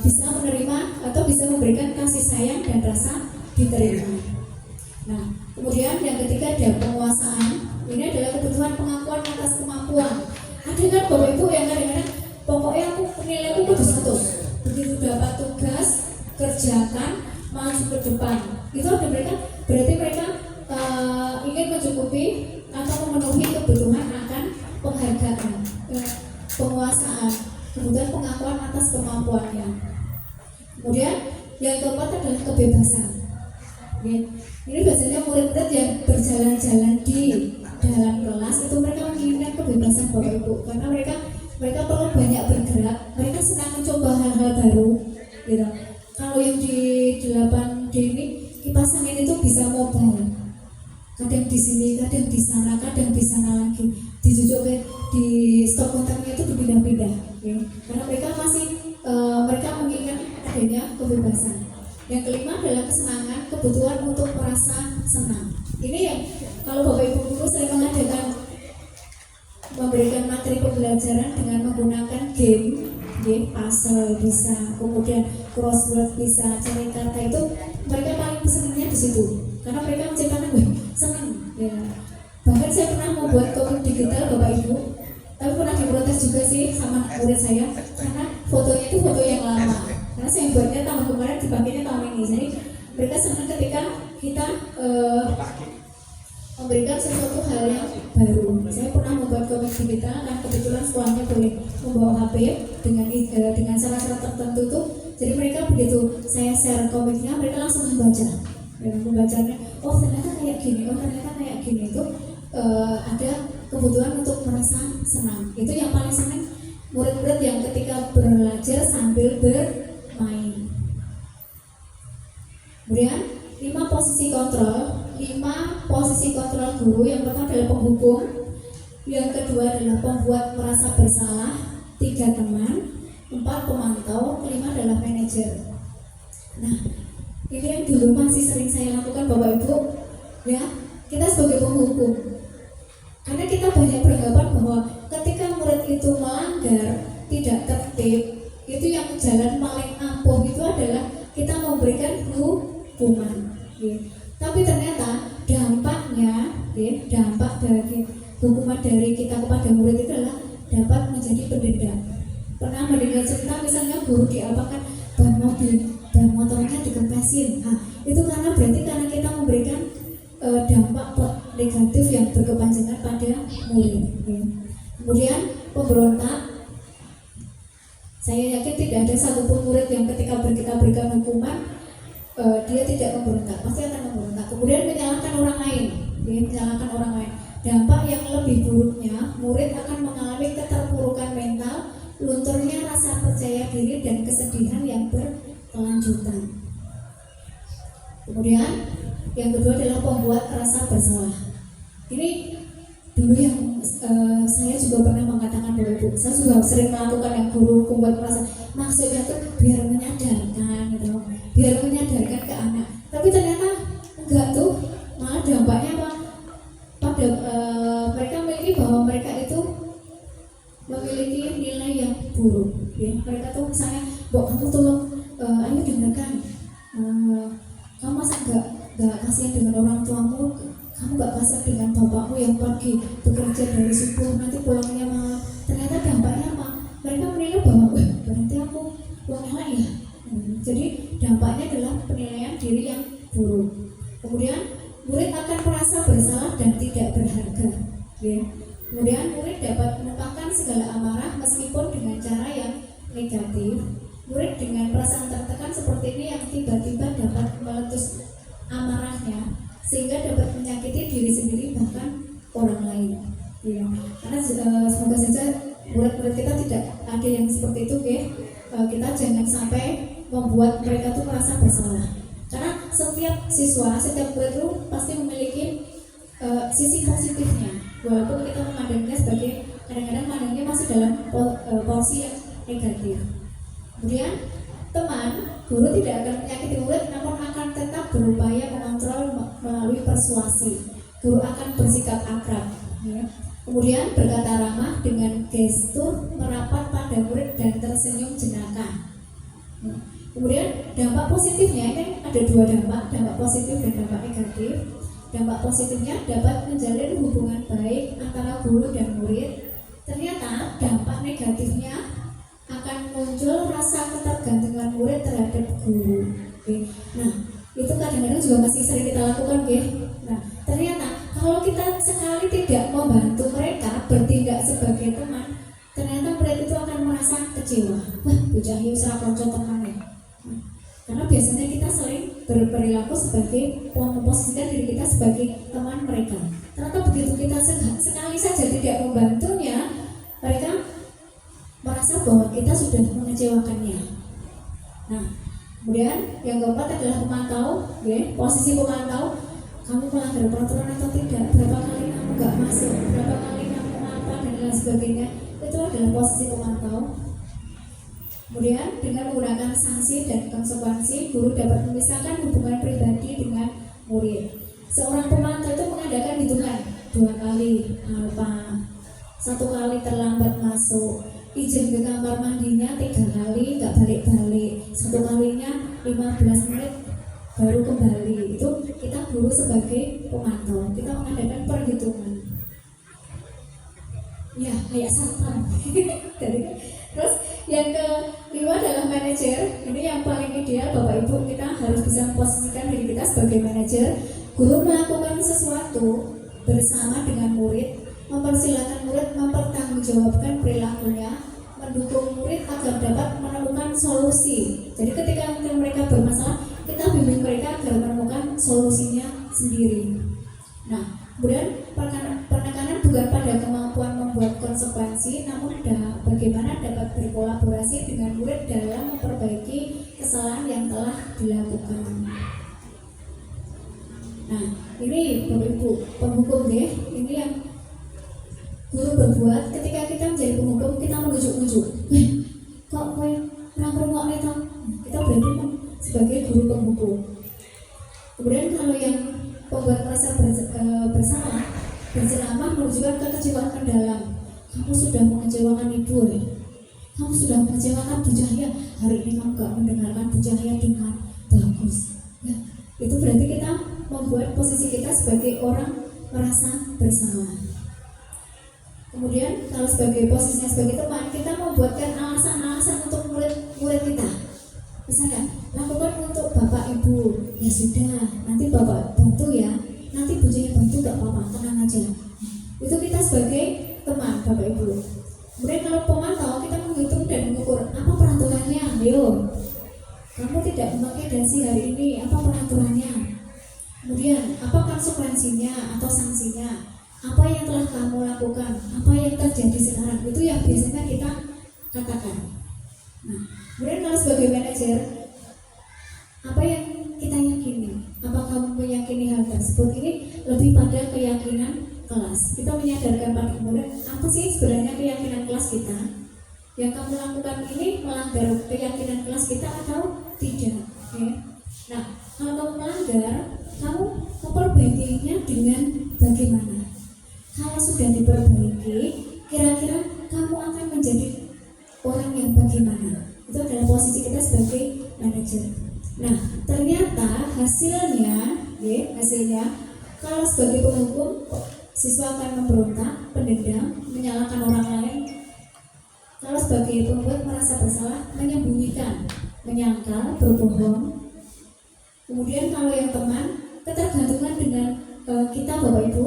bisa menerima atau bisa memberikan kasih sayang dan rasa diterima. Nah, kemudian yang ketiga ada penguasaan. Ini adalah kebutuhan pengakuan atas kemampuan. Ada kan Bapak Ibu yang kadang-kadang pokoknya nilaiku kudu 100. Begitu dapat tugas, kerjakan, maju ke depan. Itu ada mereka, berarti mereka ingin mencukupi atau memenuhi kebutuhan akan penghargaan, penguasaan, kebutuhan pengakuan atas kemampuannya. Kemudian yang keempat adalah kebebasan. Ini biasanya murid-murid yang berjalan-jalan di dalam kelas itu mereka menginginkan kebebasan Bapak Ibu, karena mereka perlu banyak bergerak, mereka senang mencoba hal-hal baru, gitu. Kalau yang di 8D ini kipas angin itu bisa mobile, kadang di sini, kadang di sana lagi, di stop kontaknya itu dipindah-pindah, ya. Karena mereka mereka menginginkan adanya kebebasan. Yang kelima adalah kesenangan, kebutuhan untuk merasa senang. Ini yang kalau Bapak Ibu guru sering memberikan materi pembelajaran dengan menggunakan game, puzzle bisa, kemudian crossword bisa, cari kata, itu mereka paling senangnya di situ. Karena mereka menciptakan senang. Ya. Bahkan saya pernah membuat komik digital Bapak Ibu, tapi pernah diprotes juga sih sama murid saya karena fotonya itu foto yang lama. Karena saya buatnya tahun kemarin, dipakainya tahun ini. Jadi mereka senang ketika kita memberikan sesuatu hal yang baru. Saya pernah membuat komik digital dan kebetulan sekolahnya boleh membawa HP dengan syarat-syarat tertentu tuh. Jadi mereka begitu saya share komiknya, mereka langsung membaca. Dan membacanya, ternyata kayak gini, itu ada kebutuhan untuk merasa senang. Itu yang paling senang murid-murid yang ketika belajar sambil bermain. Kemudian 5 posisi kontrol guru. Yang pertama adalah penghubung, yang kedua adalah pembuat merasa bersalah, 3 teman, 4 pemantau, 5 adalah manajer. Nah, ini yang dulu masih sering saya lakukan Bapak Ibu, ya. Kita sebagai penghubung, karena kita banyak beranggapan bahwa ketika murid itu melanggar, tidak tertib, itu yang jalan paling ampuh itu adalah kita memberikan hukuman, ya. Tapi ternyata dampaknya, ya, dampak dari hukuman dari kita kepada murid itu adalah dapat menjadi pendendam. Pernah mendengar cerita misalnya guru diapakan ban motornya dikempes, jelasin. Nah, itu berarti karena kita memberikan dampak negatif yang berkepanjangan pada murid. Ya. Kemudian pemberontak, saya yakin tidak ada satupun murid yang ketika kita berikan hukuman dia tidak memberontak, pasti akan memberontak. Kemudian menyalahkan orang lain, ya, menyalahkan orang lain. Dampak yang lebih buruknya, murid akan mengalami keterpurukan mental, lunturnya rasa percaya diri dan kesedihan yang berkelanjutan. Kemudian yang kedua adalah pembuat rasa bersalah. Ini dulu yang saya juga pernah mengatakan dulu, saya juga sering melakukan yang guru membuat merasa, maksudnya tuh biar menyadarkan gitu, biar menyadarkan ke anak. Tapi ternyata enggak tuh, malah dampaknya apa? Pada mereka memiliki bahwa mereka itu memiliki nilai yang buruk. Ya, mereka tuh misalnya, kamu tolong, ayo dengarkan, kamu masa enggak kasihan dengan orang tuamu? Kamu gak kasar dengan bapakmu yang pagi bekerja dari subuh nanti pulangnya malam. Ternyata dampaknya apa? Mereka menilai bahwa berarti aku uang elek ya. Jadi dampaknya adalah penilaian diri yang buruk. Kemudian murid akan merasa bersalah dan tidak berharga. Ya. Kemudian murid dapat menumpahkan segala amarah meskipun dengan cara yang negatif. Murid dengan perasaan tertekan seperti ini yang tiba-tiba dapat meletus amarahnya, sehingga dapat menyakiti diri sendiri bahkan orang lain. Ya. Karena semoga saja murid-murid kita tidak ada yang seperti itu, ya. Kita jangan sampai membuat mereka tuh merasa bersalah. Karena setiap siswa, setiap murid itu pasti memiliki sisi positifnya, walaupun kita memandangnya sebagai kadang-kadang memandangnya masih dalam porsi yang negatif. Kemudian teman, guru tidak akan menyakiti murid, namun akan tetap berupaya mengontrol melalui persuasi. Guru akan bersikap akrab, ya. Kemudian berkata ramah dengan gestur merapat pada murid dan tersenyum jenaka. Ya. Kemudian dampak positifnya ini ada dua dampak positif dan dampak negatif. Dampak positifnya dapat menjalin hubungan baik antara guru dan murid. Ternyata dampak negatifnya akan muncul rasa ketergantungan murid terhadap guru. Okay. Nah, itu kadang-kadang juga masih sering kita lakukan, okay? Nah, ternyata kalau kita sekali tidak membantu mereka bertindak sebagai teman, ternyata murid itu akan merasa kecewa. Wah, bocah iki ora kanca teman ya. Karena biasanya kita sering berperilaku sebagai memposisikan diri kita sebagai teman mereka. Ternyata begitu kita sekali saja tidak membantunya, mereka merasa bahwa kita sudah mengecewakannya. Nah, kemudian yang keempat adalah pemantau, ya, posisi pemantau. Kamu melanggar peraturan atau tidak? Berapa kali kamu nggak masuk? Berapa kali kamu apa dan lain sebagainya? Itu adalah posisi pemantau. Kemudian dengan menggunakan sanksi dan konsekuensi, guru dapat memisahkan hubungan pribadi dengan murid. Seorang pemantau itu mengadakan hitungan 2 kali apa, 1 kali terlambat masuk, izin ke kamar mandinya 3 kali nggak balik-balik, 1 kalinya 15 menit baru kembali. Itu kita guru sebagai pemantau, kita mengadakan perhitungan. Ya, kayak satpam. Terus yang kelima adalah manajer. Ini yang paling ideal, Bapak Ibu, kita harus bisa memposisikan diri kita sebagai manajer. Guru melakukan sesuatu bersama dengan murid, mempersilahkan murid mempertanggungjawabkan perilakunya, mendukung murid agar dapat menemukan solusi. Jadi ketika mereka bermasalah, kita bimbing mereka agar menemukan solusinya sendiri. Nah, kemudian penekanan bukan pada kemampuan membuat konsekuensi, namun bagaimana dapat berkolaborasi dengan murid dalam memperbaiki kesalahan yang telah dilakukan. Nah, ini Bapak Ibu, penghukum deh, ini yang guru berbuat ketika kita menjadi penghukum, kita menunjuk-nunjuk. Kok kowe ora ngrungokne to? Kita berarti sebagai guru penghukum. Kemudian kalau yang pembuat merasa bersalah, berceramah menunjukkan kekecewaan mendalam. Kamu sudah mengecewakan ibu, ya? Kamu sudah mengecewakan Bu Cahya. Hari ini kamu gak mendengarkan Bu Cahya dengan bagus. Ya, itu berarti kita membuat posisi kita sebagai orang merasa bersalah. Kemudian kalau sebagai posisinya sebagai teman, kita membuatkan alasan-alasan untuk murid-murid kita. Misalnya, lakukan untuk bapak ibu, ya sudah, nanti bapak bantu ya, nanti bujunya bantu gak apa-apa, tenang aja. Itu kita sebagai teman bapak ibu. Kemudian kalau pemantau kita menghitung dan mengukur apa peraturannya, ayo kamu tidak memakai dasi hari ini, apa peraturannya, kemudian apa konsekuensinya atau sanksinya, apa yang telah kamu lakukan, apa yang terjadi sekarang, itu yang biasanya kita katakan. Nah, kemudian kalau sebagai manajer, apa yang kita yakini, apa kamu meyakini hal tersebut, ini lebih pada keyakinan kelas. Kita menyadarkan pada murid, apa sih sebenarnya keyakinan kelas kita? Yang kamu lakukan ini melanggar keyakinan kelas kita atau tidak? Ya. Nah, kalau kamu melanggar, kamu memperbaikinya dengan bagaimana? Kalau sudah diperbaiki, kira-kira kamu akan menjadi orang yang bagaimana? Itu adalah posisi kita sebagai manajer. Nah, ternyata hasilnya kalau sebagai penghukum, siswa akan memberontak, pendendam, menyalahkan orang lain. Kalau sebagai pembuat merasa bersalah, menyembunyikan, menyangkal, berbohong. Kemudian kalau yang teman, ketergantungan dengan kita Bapak Ibu.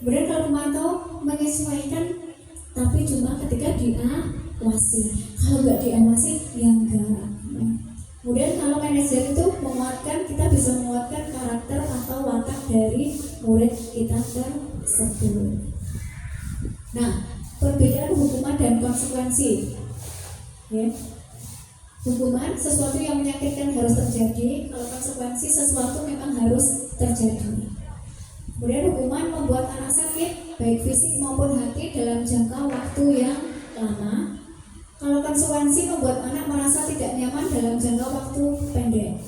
Kemudian kalau memantau, menyesuaikan, tapi cuma ketika diawasi. Kalau nggak diawasi, ya enggak. Kemudian kalau manajer itu menguatkan, kita bisa menguatkan karakter atau watak dari murid kita tersebut. Nah, perbedaan hukuman dan konsekuensi. Ya. Hukuman sesuatu yang menyakitkan harus terjadi, kalau konsekuensi sesuatu memang harus terjadi. Kemudian hukuman membuat anak sakit, baik fisik maupun hati dalam jangka waktu yang lama. Kalau konsekuensi membuat anak merasa tidak nyaman dalam jangka waktu pendek.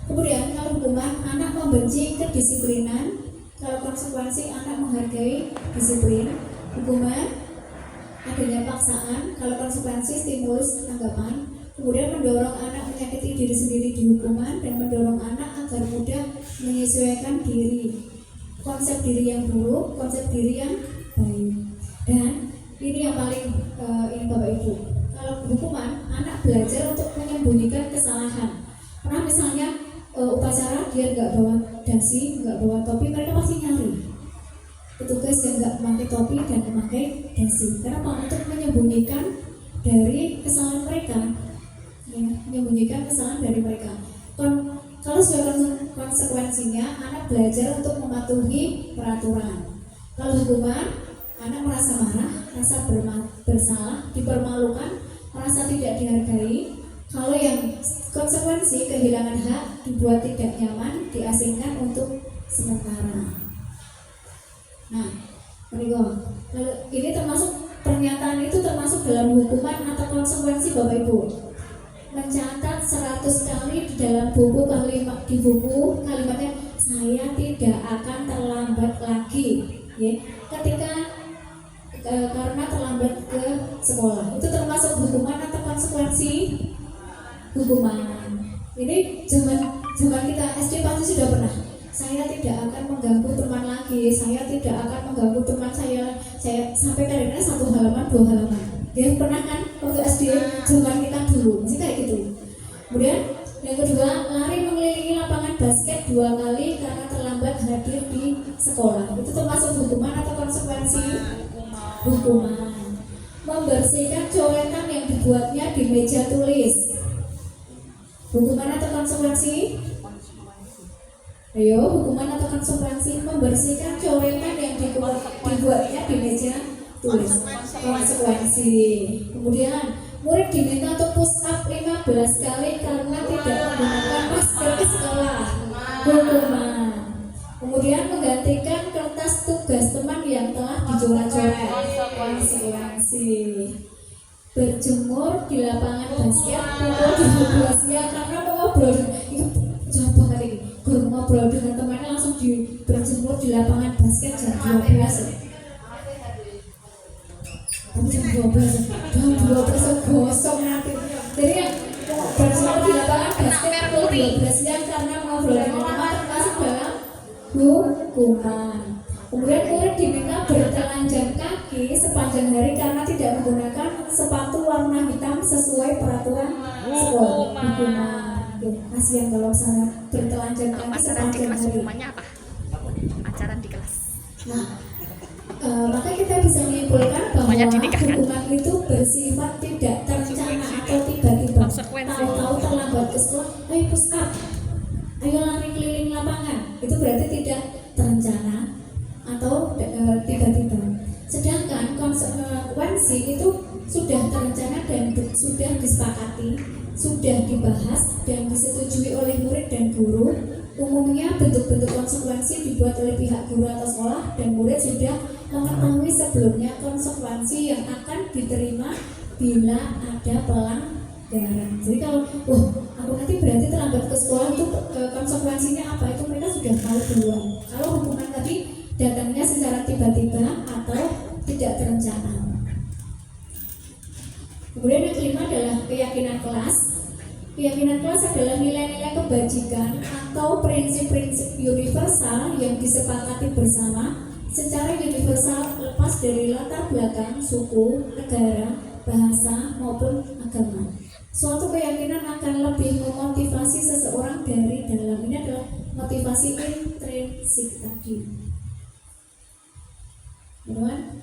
Kemudian kalau hukuman, anak membenci kedisiplinan. Kalau konsekuensi, anak menghargai disiplin. Hukuman, adanya paksaan. Kalau konsekuensi, stimulus tanggapan. Kemudian mendorong anak menyakiti diri sendiri di hukuman dan mendorong anak agar mudah menyesuaikan diri. Konsep diri yang buruk, konsep diri yang baik. Dan ini yang paling ini Bapak Ibu. Kalau hukuman, anak belajar untuk menyembunyikan kesalahan. Pernah misalnya upacara dia nggak bawa dasi, nggak bawa topi, mereka pasti nyari petugas yang nggak memakai topi dan memakai dasi. Kenapa? Untuk menyembunyikan dari kesalahan mereka, ya, menyembunyikan kesalahan dari mereka. Kalau sebagai konsekuensinya, anak belajar untuk mematuhi peraturan. Kalau hukuman, anak merasa marah, merasa bersalah, dipermalukan, merasa tidak dihargai. Kalau yang konsekuensi, kehilangan hak, dibuat tidak nyaman, diasingkan untuk sementara. Nah, ini termasuk pernyataan itu termasuk dalam hukuman atau konsekuensi Bapak Ibu. Mencatat 100 kali di dalam buku kalimatnya saya tidak akan terlambat lagi, ya. Ketika karena terlambat ke sekolah, itu termasuk hukuman atau konsekuensi? Hukuman. Ini zaman kita SD pasti sudah pernah. Saya tidak akan mengganggu teman lagi, saya tidak akan mengganggu teman saya sampai kadang-kadang 1 halaman 2 halaman. Dia pernah kan waktu SD zaman kita dulu masih kayak gitu. Kemudian yang kedua, lari mengelilingi lapangan basket 2 kali karena terlambat hadir di sekolah. Itu termasuk hukuman atau konsekuensi? Hukuman. Membersihkan coretan yang dibuatnya di meja tulis. Hukuman atau konsekuensi? Ayo, hukuman atau konsekuensi? Membersihkan coretan yang dibuatnya di meja tulis. Konsekuensi. Kemudian murid diminta untuk push up 15 kali karena tidak menggunakan masker ke sekolah. Hukuman. Kemudian menggantikan kertas tugas teman yang telah dicoret-coret. Konsekuensi. Berjemur di lapangan basket pukul 12 siang karena mengobrol. Itu jauh banget ini. Ngobrol dengan temannya langsung berjemur di lapangan basket jam 12. Tapi jam 12 gosong nanti. Jadi yang berjemur di lapangan basket pukul 12 siang karena mengobrol dengan teman termasuk dalam hukuman. Kemudian murid diminta bertelanjang kaki sepanjang hari karena tidak menggunakan sepatu warna hitam sesuai peraturan sekolah. Hukuman. kasihan kalau saya bertelanjang Kalau kaki pacaran di sepanjang kelas hari. hukumannya apa? Pacaran di kelas. Nah, maka kita bisa menyimpulkan bahwa Banyak dinikahkan. hukuman itu bersifat tidak terencana atau tiba-tiba. Konsekuensi. Tahu-tahu terlambat ke sekolah, ayo push up, ayo lari keliling lapangan. Itu berarti tidak terencana atau tiba-tiba. Sedangkan konsekuensi itu sudah terencana dan sudah disepakati, sudah dibahas dan disetujui oleh murid dan guru. Umumnya bentuk-bentuk konsekuensi dibuat oleh pihak guru atau sekolah dan murid sudah mengetahui sebelumnya konsekuensi yang akan diterima bila ada pelanggaran. Jadi kalau aku nanti berarti terlambat ke sekolah itu konsekuensinya apa, itu mereka sudah tahu duluan. Kalau hukuman tadi datangnya secara tiba-tiba atau tidak terencana. Kemudian yang kelima adalah keyakinan kelas. Keyakinan kelas adalah nilai-nilai kebajikan atau prinsip-prinsip universal yang disepakati bersama secara universal lepas dari latar belakang, suku, negara, bahasa, maupun agama. Suatu keyakinan akan lebih memotivasi seseorang dari dalam. Ini adalah motivasi intrinsik tadi.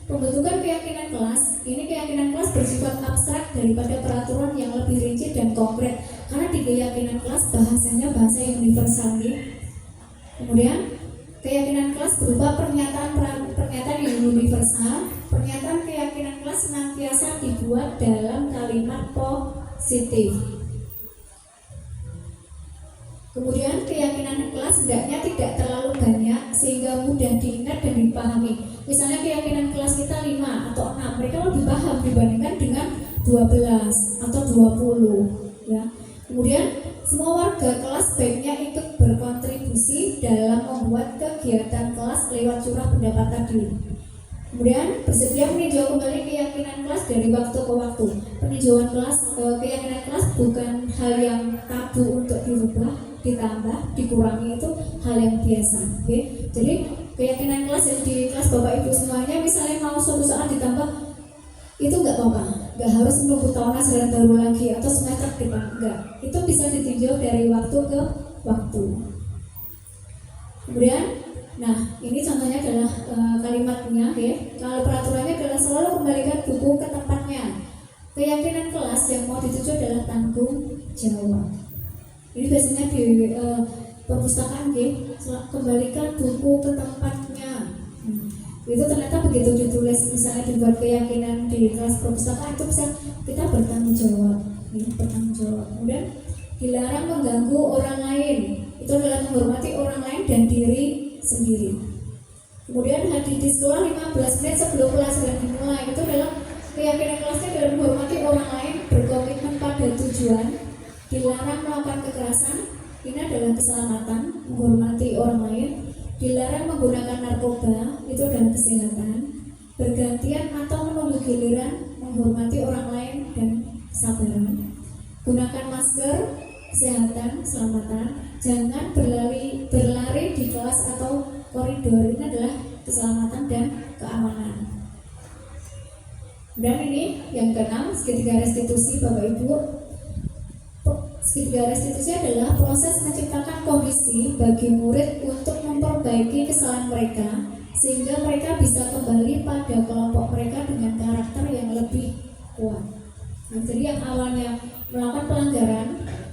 Pembentukan keyakinan kelas, ini keyakinan kelas bersifat abstrak daripada peraturan yang lebih rinci dan konkret. Karena di keyakinan kelas bahasanya bahasa yang universal. Kemudian keyakinan kelas berupa pernyataan yang universal. Pernyataan keyakinan kelas senantiasa dibuat dalam kalimat positif. Kemudian keyakinan kelas hendaknya tidak terlalu banyak sehingga mudah diingat dan dipahami. Misalnya keyakinan kelas kita 5 atau 6, mereka lebih paham dibandingkan dengan 12 atau 20 ya. Kemudian semua warga kelas baiknya ikut berkontribusi dalam membuat kegiatan kelas lewat curah pendapat tadi. Kemudian bersedia meninjau kembali keyakinan kelas dari waktu ke waktu. Peninjauan kelas, keyakinan kelas bukan hal yang tabu untuk dirubah, ditambah, dikurangi, itu hal yang biasa. Oke? Jadi keyakinan kelas yang di kelas Bapak Ibu semuanya, misalnya mau suatu saat ditambah, itu nggak apa-apa, nggak harus menunggu tahun ajaran baru lagi atau semester depan, enggak. Itu bisa ditinjau dari waktu ke waktu. Kemudian, nah ini contohnya adalah kalimatnya, oke? Kalau peraturannya adalah selalu kembalikan buku ke tempatnya. Keyakinan kelas yang mau dituju adalah tanggung jawab. Ini biasanya di perpustakaan, kembalikan buku ke tempatnya. Itu ternyata begitu ditulis, misalnya dibuat keyakinan di kelas perpustakaan, itu bisa kita bertanggung jawab. Bertanggung jawab. Kemudian dilarang mengganggu orang lain. Itu adalah menghormati orang lain dan diri sendiri. Kemudian hadir di sekolah 15 menit sebelum pelajaran dimulai. Itu adalah keyakinan kelasnya dalam menghormati orang lain, berkomitmen pada tujuan. Dilarang melakukan kekerasan. Ini adalah keselamatan, menghormati orang lain. Dilarang menggunakan narkoba, itu adalah kesehatan. Bergantian atau menunggu giliran, menghormati orang lain dan kesabaran. Gunakan masker, kesehatan, keselamatan. Jangan berlari di kelas atau koridor. Ini adalah keselamatan dan keamanan. Dan ini yang keenam, segitiga restitusi Bapak Ibu. Segitiga restitusi adalah proses menciptakan kondisi bagi murid untuk memperbaiki kesalahan mereka sehingga mereka bisa kembali pada kelompok mereka dengan karakter yang lebih kuat. Nah, jadi yang awalnya melakukan pelanggaran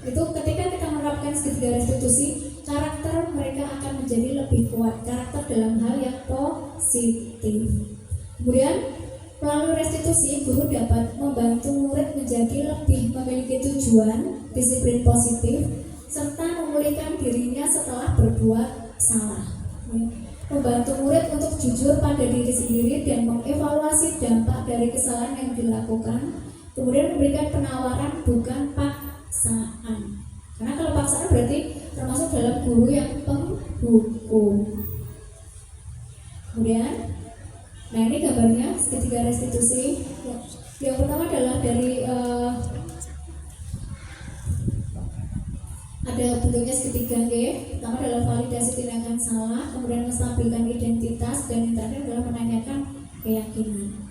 itu ketika kita menerapkan segitiga restitusi, karakter mereka akan menjadi lebih kuat, karakter dalam hal yang positif. Kemudian melalui restitusi, guru dapat membantu murid menjadi lebih memiliki tujuan, disiplin positif, serta memulihkan dirinya setelah berbuat salah. Membantu murid untuk jujur pada diri sendiri dan mengevaluasi dampak dari kesalahan yang dilakukan. Kemudian memberikan penawaran, bukan paksaan. Karena kalau paksaan berarti termasuk dalam guru yang penghukum. Kemudian, nah ini gambarnya segitiga restitusi. Yang pertama adalah dari ada bentuknya segitiga G. Pertama adalah validasi tindakan salah, kemudian menstabilkan identitas, dan yang terakhir adalah menanyakan keyakinan.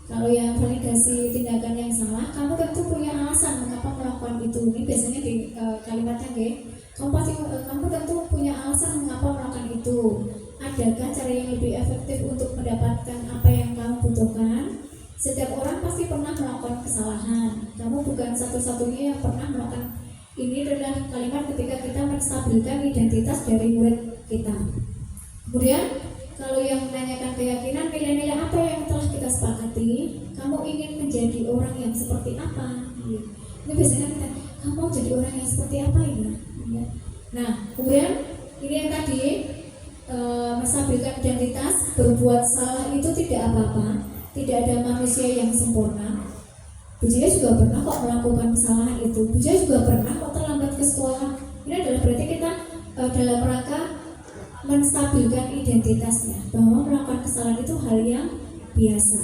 Kalau yang validasi memvalidasi tindakan yang salah, kamu tentu punya alasan mengapa melakukan itu. Ini biasanya di kalimatnya, kamu tentu punya alasan mengapa melakukan itu. Adakah cara yang lebih efektif untuk mendapatkan apa yang kamu butuhkan? Setiap orang pasti pernah melakukan kesalahan. Kamu bukan satu-satunya yang pernah melakukan. Ini adalah kalimat ketika kita menstabilkan identitas dari murid kita. Kemudian, kalau yang menanyakan keyakinan, nilai-nilai apa yang telah kita sepakati, kamu ingin menjadi orang yang seperti apa? Ini biasanya kita, kamu mau jadi orang yang seperti apa ini? Nah, kemudian ini yang tadi, menstabilkan identitas, berbuat salah itu tidak apa-apa, tidak ada manusia yang sempurna. Bu Jaya juga pernah kok melakukan kesalahan itu. Bu Jaya juga pernah kok terlambat ke sekolah. Ini adalah berarti kita dalam rangka menstabilkan identitasnya, bahwa melakukan kesalahan itu hal yang biasa,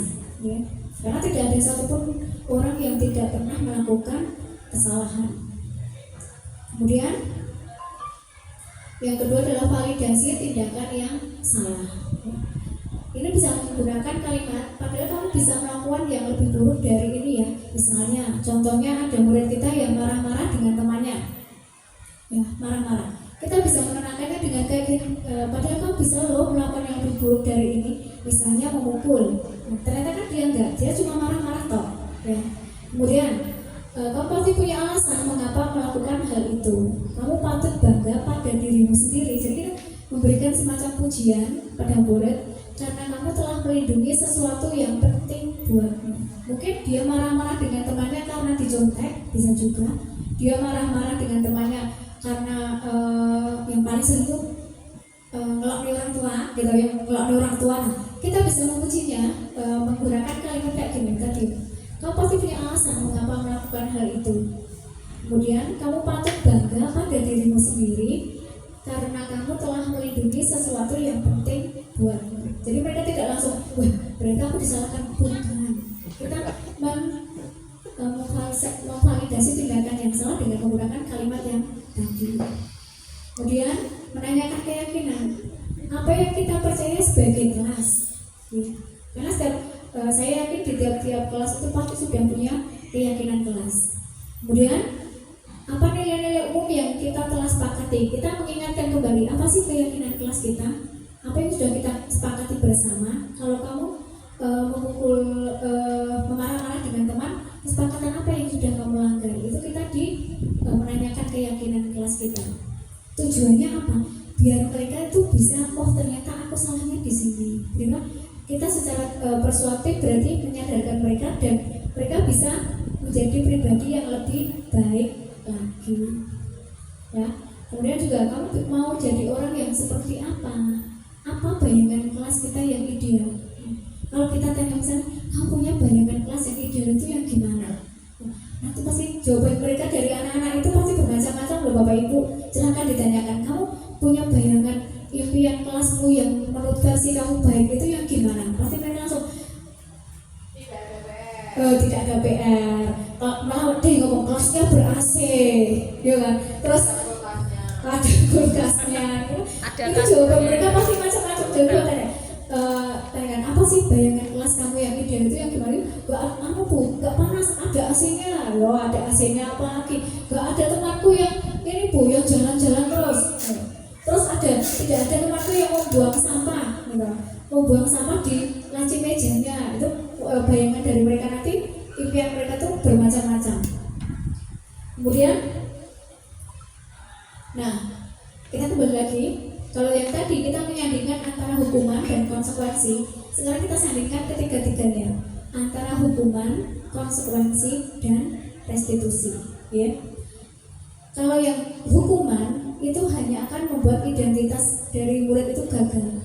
ya. Karena tidak ada satupun orang yang tidak pernah melakukan kesalahan. Kemudian yang kedua adalah validasi tindakan yang salah. Ini bisa menggunakan kalimat, padahal kamu bisa melakukan yang lebih buruk dari ini ya. Misalnya, contohnya ada murid kita yang marah-marah dengan temannya, ya marah-marah. Kita bisa menenangkannya dengan kayak gini, padahal kamu bisa loh melakukan yang lebih buruk dari ini. Misalnya memukul. Nah, ternyata kan dia enggak, dia cuma marah-marah toh. Ya. Kemudian kamu pasti punya alasan mengapa melakukan hal itu. Kamu patut bangga pada dirimu sendiri. Jadi kita memberikan semacam pujian pada murid karena kamu telah melindungi sesuatu yang penting buatmu. Mungkin dia marah-marah dengan temannya karena dicontek, bisa juga. Dia marah-marah dengan temannya karena yang paling sering itu ngelakni orang tua, gitu ya, ngelakni orang tua. Nah, kita bisa memujinya menggunakan kalimat kayak gini tadi. Kamu pasti punya alasan mengapa melakukan hal itu. Kemudian kamu patut bangga pada dirimu sendiri karena kamu telah melindungi sesuatu yang penting buatmu. Jadi mereka tidak langsung, wah berarti aku disalahkan, bukan. Kita memvalidasi tindakan yang salah dengan menggunakan kalimat yang tadi. Kemudian menanyakan keyakinan, apa yang kita percaya sebagai kelas. Ya. Karena saya yakin di tiap-tiap kelas itu pasti sudah punya keyakinan kelas. Kemudian apa nilai-nilai umum yang kita telah sepakati? Kita mengingatkan kembali apa sih keyakinan kelas kita? Apa yang sudah kita sepakati bersama? Kalau kamu memarah-marah dengan teman, kesepakatan apa yang sudah kamu langgar? Itu kita menanyakan keyakinan kelas kita. Tujuannya apa? Biar mereka itu bisa, oh ternyata aku salahnya di sini. Jadi kita secara persuasif berarti menyadarkan mereka dan mereka bisa menjadi pribadi yang lebih baik lagi. Ya. Kemudian juga kamu mau jadi orang yang seperti apa? Apa bayangan kelas kita yang ideal? Kalau kita tanya misalnya, kamu punya bayangan kelas yang ideal itu yang gimana? Nanti pasti jawaban mereka dari anak-anak itu pasti bermacam-macam loh Bapak Ibu. Silahkan ditanyakan, kamu punya bayangan impian kelasmu yang menurut versi kamu baik itu yang gimana? Pasti mereka langsung tidak ada PR. Malah deh ngomong kelasnya ber-AC, ya kan? Terus ada kulkasnya. Itu jawaban mereka pasti macam-macam. Jawaban tanyakan apa sih bayangan kelas kamu yang ideal itu yang gimana? Gak panas, ada AC-nya. Loh, ada AC-nya apa lagi? Gak ada temanku yang ini Bu, yang jalan-jalan terus. Terus tidak ada temanku yang membuang sampah, gitu. Membuang sampah di laci mejanya. Itu bayangan dari mereka nanti, impian mereka tuh bermacam-macam. Kemudian, nah kita kembali lagi. Kalau yang tadi kita menyandingkan antara hukuman dan konsekuensi, sekarang kita sandingkan ketiga-tiganya antara hukuman, konsekuensi, dan restitusi. Ya. Kalau yang hukuman itu hanya akan membuat identitas dari murid itu gagal.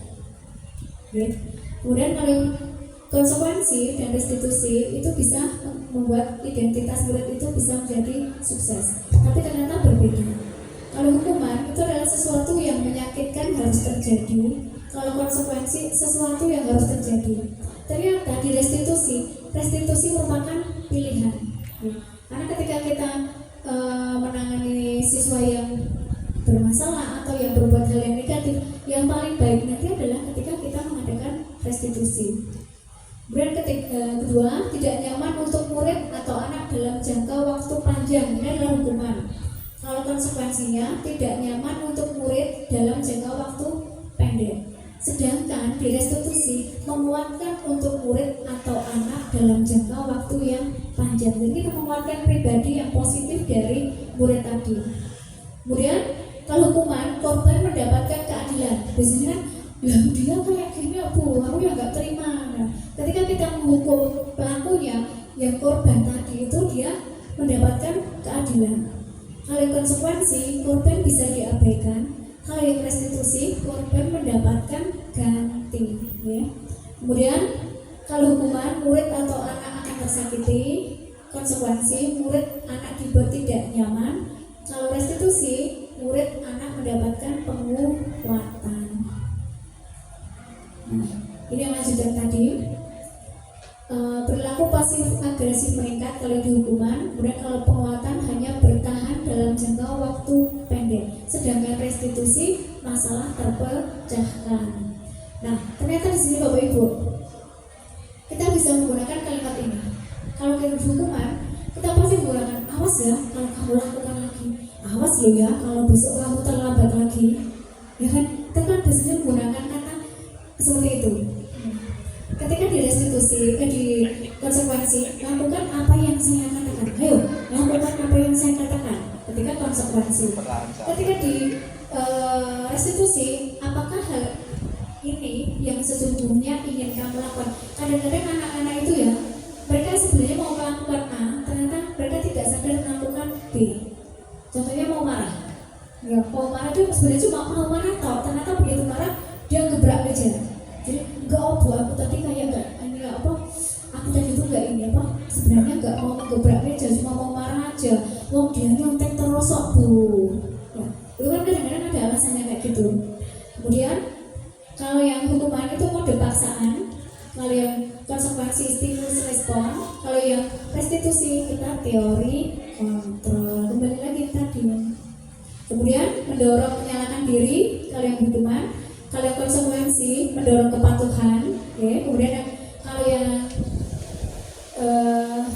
Ya. Kemudian kalau konsekuensi dan restitusi itu bisa membuat identitas murid itu bisa menjadi sukses. Tapi ternyata berbeda. Kalau hukuman itu adalah sesuatu yang menyakitkan harus terjadi. Kalau konsekuensi sesuatu yang harus terjadi. Ternyata di restitusi merupakan pilihan. Karena ketika kita menangani siswa yang bermasalah atau yang berbuat hal yang negatif, yang paling baik nanti adalah ketika kita mengadakan restitusi. Kemudian kedua, tidak nyaman untuk murid atau anak dalam jangka waktu panjang. Ini adalah hukuman. Kalau konsekuensinya tidak nyaman untuk murid dalam jangka waktu pendek. Sedangkan di restitusi menguatkan untuk murid atau anak dalam jangka waktu yang panjang. Jadi kita menguatkan pribadi yang positif dari murid tadi. Kemudian kalau hukuman, korban mendapatkan keadilan. Biasanya kan, lah dia kayak gini bu, aku yang nggak terima. Nah, ketika kita menghukum pelakunya, yang korban tadi itu dia mendapatkan keadilan. Kalau yang konsekuensi, korban bisa diabaikan. Kalau yang restitusi, korban mendapatkan ganti. Ya. Kemudian kalau hukuman, murid atau anak akan tersakiti. Konsekuensi, murid anak dibuat tidak nyaman. Kalau restitusi, murid anak mendapatkan penguatan. Nah, ini yang lanjutan tadi. Berlaku pasif agresif meningkat kalau di hukuman, kemudian kalau penguatan hanya bertahan dalam jangka waktu pendek, sedangkan restitusi masalah terpecahkan. Nah, ternyata di sini Bapak Ibu, kita bisa menggunakan kalimat ini. Kalau kita di hukuman, kita pasti menggunakan awas ya kalau kamu lakukan lagi, awas lo ya kalau besok kamu terlambat lagi, ya kan? Kita kan biasanya menggunakan kata seperti itu. Ketika di restitusi, di konsekuensi, lakukan apa yang saya katakan. Ayo, lakukan apa yang saya katakan. Ketika konsekuensi. Ketika di restitusi, apakah hal ini yang sesungguhnya ingin kamu lakukan? Kadang-kadang anak-anak itu ya, mereka sebenarnya mau melakukan A, ternyata mereka tidak sadar melakukan B. Contohnya mau marah. Ya, mau marah itu sebenarnya cuma mau marah, ternyata begitu marah dia gebrak meja. Jadi enggak bu, aku tadi kayak enggak ini apa, aku tadi itu enggak ini apa, sebenarnya enggak mau ngegebrak meja, cuma mau marah aja. Wong dia nyontek terosok bu. Ya, itu kan kadang-kadang ada alasannya kayak gitu. Kemudian kalau yang hukuman itu mode paksaan, kalau yang konsekuensi stimulus respon, kalau yang restitusi kita teori kontrol. Kembali lagi tadi. Kemudian mendorong menyalahkan diri, kalau yang hukuman. Kalau yang konsekuensi mendorong kepatuhan, ya. Kemudian kalau yang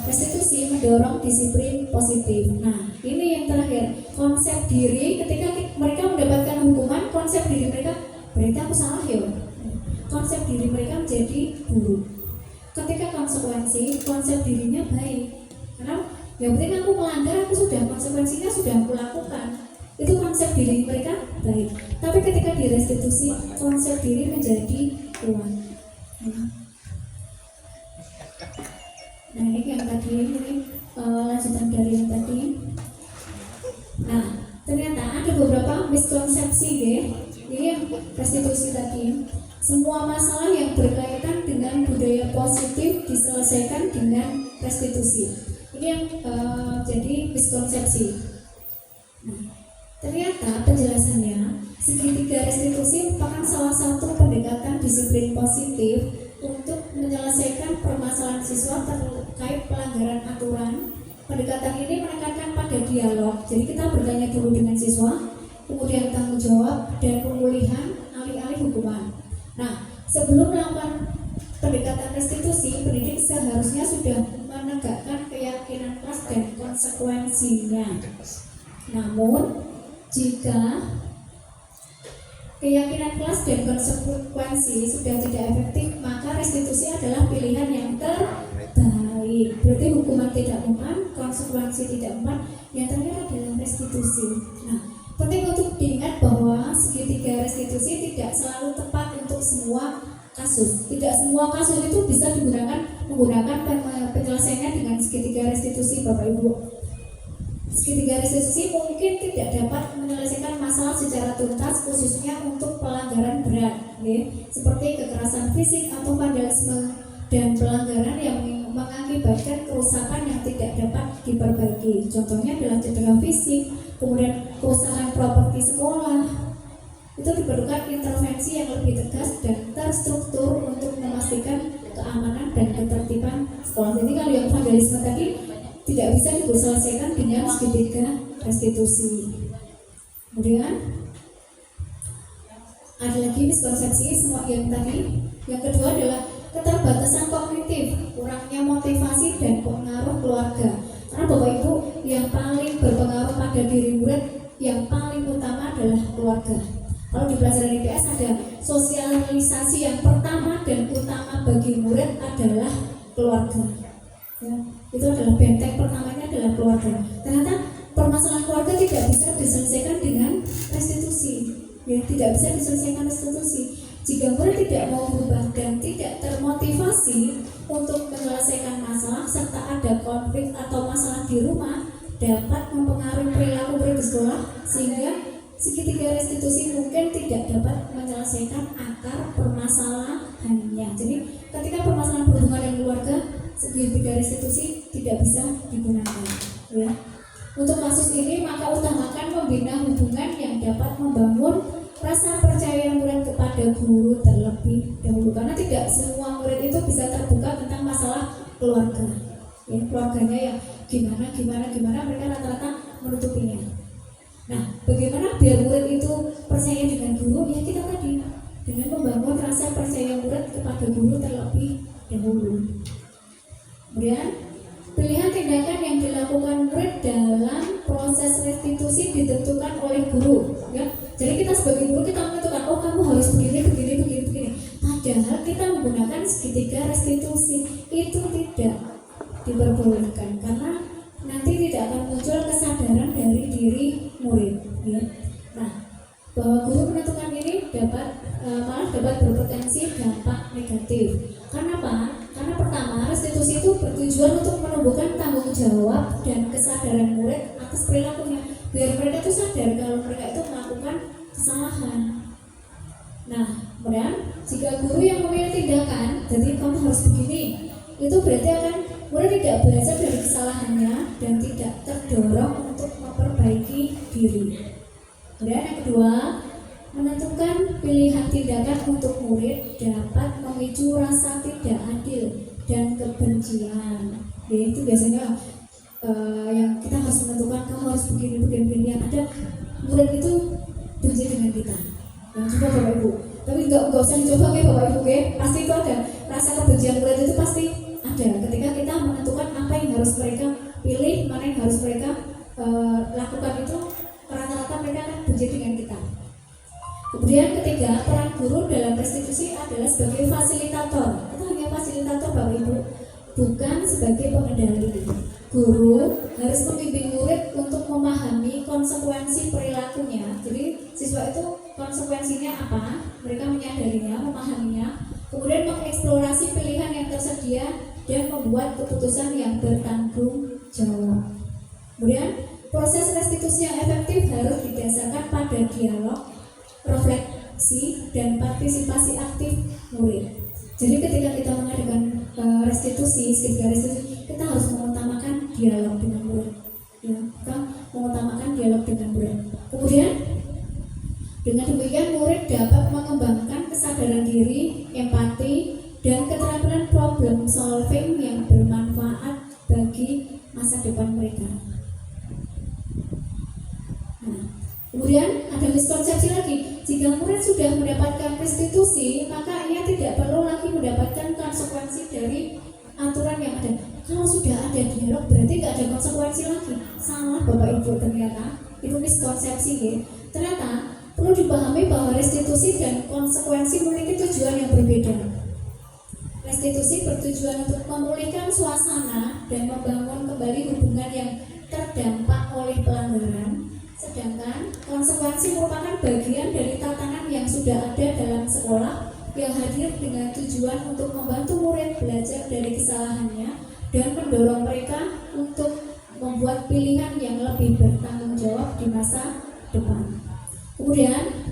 restitusi mendorong disiplin positif. Nah, ini yang terakhir, konsep diri. Ketika mereka mendapatkan hukuman, konsep diri mereka berarti aku salah ya. Konsep diri mereka menjadi buruk. Ketika konsekuensi, konsep dirinya baik. Karena yang penting aku melanggar, aku sudah konsekuensinya sudah aku lakukan. Itu konsep diri mereka baik. Tapi ketika di restitusi, konsep diri menjadi kuat. Nah, ini yang tadi, ini lanjutan dari yang tadi. Nah, ternyata ada beberapa miskonsepsi ya. Ini yang restitusi tadi. Semua masalah yang berkaitan dengan budaya positif diselesaikan dengan restitusi. Ini yang jadi miskonsepsi. Nah, ternyata penjelasannya, segitiga restitusi merupakan salah satu pendekatan disiplin positif untuk menyelesaikan permasalahan siswa terkait pelanggaran aturan. Pendekatan ini menekankan pada dialog. Jadi kita bertanya dulu dengan siswa, kemudian tanggung jawab dan pemulihan alih-alih hukuman. Nah, sebelum melakukan pendekatan restitusi, pendidik seharusnya sudah menegakkan keyakinan kelas dan konsekuensinya. Namun, jika keyakinan kelas dan konsekuensi sudah tidak efektif, maka restitusi adalah pilihan yang terbaik. Berarti hukuman tidak mempan, konsekuensi tidak mempan, yang terakhir adalah restitusi. Nah, penting untuk diingat bahwa segitiga restitusi tidak selalu tepat untuk semua kasus. Tidak semua kasus itu bisa menggunakan penyelesaiannya dengan segitiga restitusi, Bapak Ibu. Segitiga restitusi mungkin tidak dapat menyelesaikan masalah secara tuntas, khususnya untuk pelanggaran berat, ya, seperti kekerasan fisik atau vandalisme dan pelanggaran yang mengakibatkan kerusakan yang tidak dapat diperbaiki. Contohnya adalah cedera fisik, kemudian kerusakan properti sekolah. Itu diperlukan intervensi yang lebih tegas dan terstruktur untuk memastikan keamanan dan ketertiban sekolah. Jadi kalau yang vandalisme tadi tidak bisa diselesaikan dengan segitiga restitusi. Kemudian ada lagi miskonsepsi semua yang tadi. Yang kedua adalah keterbatasan kognitif, kurangnya motivasi dan pengaruh keluarga. Karena Bapak Ibu, yang paling berpengaruh pada diri murid yang paling utama adalah keluarga. Kalau di pelajaran IPS ada sosialisasi yang pertama dan utama bagi murid adalah keluarga. Ya, itu adalah benteng pertamanya adalah keluarga. Ternyata permasalahan keluarga tidak bisa diselesaikan dengan restitusi. Ya, tidak bisa diselesaikan restitusi. Jika murid tidak mau berubah dan tidak termotivasi untuk menyelesaikan masalah serta ada konflik atau masalah di rumah, dapat mempengaruhi perilaku murid di sekolah sehingga segitiga restitusi mungkin tidak dapat menyelesaikan akar permasalahannya. Jadi ketika permasalahan berhubungan dengan keluarga, segitiga restitusi tidak bisa digunakan. Ya. Untuk kasus ini maka utamakan membina hubungan yang dapat membangun rasa percaya murid kepada guru terlebih dahulu, karena tidak semua murid itu bisa terbuka tentang masalah keluarga. Ya, keluarganya ya gimana mereka rata-rata menutupinya. Nah, bagaimana biar murid itu percaya dengan guru? Ya kita tadi dengan membangun rasa percaya murid kepada guru terlebih dahulu. Kemudian pilihan tindakan yang dilakukan murid dalam proses restitusi ditentukan oleh guru. Ya, jadi kita sebagai guru kita menentukan, oh kamu harus begini. Padahal kita menggunakan segitiga restitusi itu tidak diperbolehkan karena nanti tidak akan muncul kesadaran dari diri murid. Ya. Nah, bahwa guru menentukan ini malah dapat berpotensi dampak negatif. Karena apa? Karena pertama, restitusi itu bertujuan untuk menumbuhkan tanggung jawab dan kesadaran murid atas perilakunya, biar mereka itu sadar kalau mereka itu melakukan kesalahan. Nah, kemudian jika guru yang memilih tindakan, jadi kamu harus begini, itu berarti akan murid tidak belajar dari kesalahannya dan tidak terdorong untuk memperbaiki diri. Kemudian yang kedua, menentukan pilihan tindakan untuk murid dapat memicu rasa tidak adil dan kebencian. Itu biasanya yang kita harus menentukan kamu harus begini. Yang ada murid itu benci dengan kita. Yang coba Bapak Ibu. Tapi nggak usah dicoba kayak Bapak Ibu ya. Pasti itu ada rasa kebencian murid itu pasti ada. Ketika kita menentukan apa yang harus mereka pilih, mana yang harus mereka lakukan itu, rata-rata mereka akan benci dengan kita. Kemudian ketiga, peran guru dalam restitusi adalah sebagai fasilitator. Itu hanya fasilitator Bapak Ibu, bukan sebagai pengendali. Guru harus membimbing murid untuk memahami konsekuensi perilakunya. Jadi siswa itu konsekuensinya apa? Mereka menyadarinya, memahaminya, kemudian mengeksplorasi pilihan yang tersedia dan membuat keputusan yang bertanggung jawab. Kemudian proses restitusi yang efektif harus didasarkan pada dialog, refleksi, dan partisipasi aktif murid. Jadi ketika kita mengadakan restitusi, kita harus mengutamakan dialog dengan murid. Ya, kita mengutamakan dialog dengan murid. Kemudian dengan demikian murid dapat mengembangkan kesadaran diri, empati, dan keterampilan problem solving yang bermanfaat bagi masa depan mereka. Nah, kemudian ada miskonsepsi lagi. Jika murid sudah mendapatkan restitusi, maka ia tidak perlu lagi mendapatkan konsekuensi dari aturan yang ada. Kalau sudah ada dialog, berarti tidak ada konsekuensi lagi. Salah Bapak Ibu, ternyata itu miskonsepsi ya. Ternyata perlu dipahami bahwa restitusi dan konsekuensi memiliki tujuan yang berbeda. Restitusi bertujuan untuk memulihkan suasana dan membangun kembali hubungan yang terdampak oleh pelanggaran. Sedangkan konsekuensi merupakan bagian dari tatanan yang sudah ada dalam sekolah yang hadir dengan tujuan untuk membantu murid belajar dari kesalahannya dan mendorong mereka untuk membuat pilihan yang lebih bertanggung jawab di masa depan. Kemudian,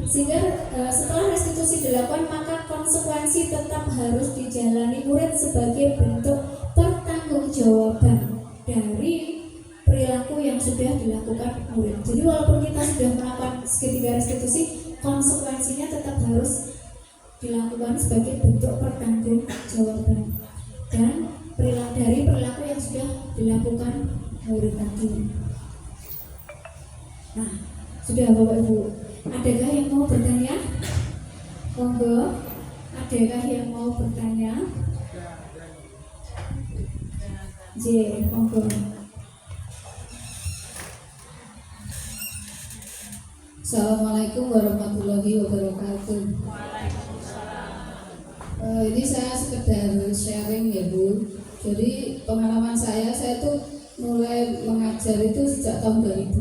setelah restitusi dilakukan, maka konsekuensi tetap harus dijalani murid sebagai bentuk pertanggungjawaban dari perilaku yang sudah dilakukan murid. Jadi walaupun kita sudah melakukan segitiga restitusi, konsekuensinya tetap harus dilakukan sebagai bentuk pertanggungjawaban dan dari perilaku yang sudah dilakukan murid tadi. Nah, sudah Bapak Ibu, adakah yang mau bertanya? Monggo, adakah yang mau bertanya? J, monggo. Assalamualaikum warahmatullahi wabarakatuh. Ini saya sekedar sharing ya Bu. Jadi pengalaman saya tuh mulai mengajar itu sejak tahun 2000.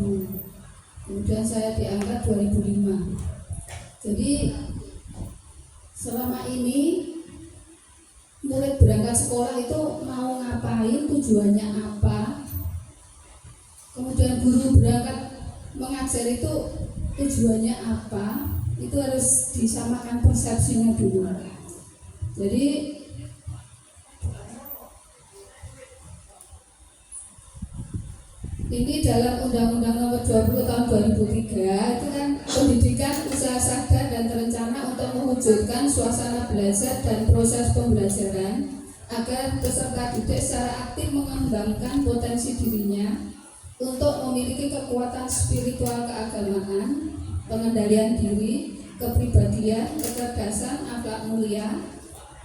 Kemudian saya diangkat 2005. Jadi selama ini murid berangkat sekolah itu mau ngapain, tujuannya apa. Kemudian guru berangkat mengajar itu tujuannya apa, itu harus disamakan persepsinya dulu. Jadi ini dalam Undang-Undang Nomor 20 Tahun 2003 itu kan pendidikan usaha sadar dan terencana untuk mewujudkan suasana belajar dan proses pembelajaran agar peserta didik secara aktif mengembangkan potensi dirinya untuk memiliki kekuatan spiritual keagamaan, pengendalian diri, kepribadian, kecerdasan, akhlak mulia,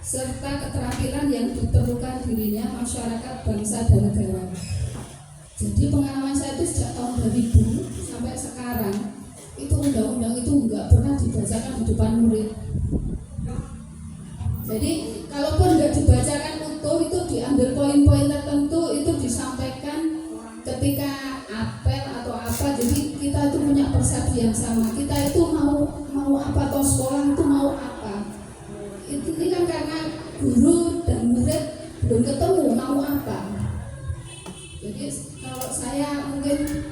serta keterampilan yang diperlukan dirinya, masyarakat, bangsa, dan negara. Jadi pengalaman saya itu sejak tahun 2000 sampai sekarang itu undang-undang itu nggak pernah dibacakan di depan murid. Jadi kalaupun nggak dibacakan utuh, itu diambil poin-poin tertentu, itu disampaikan ketika apel atau apa. Jadi kita itu punya persepsi yang sama. Kita itu mau apa, atau sekolah itu mau apa. Ini kan karena guru dan murid belum ketemu mau apa. Jadi kalau saya mungkin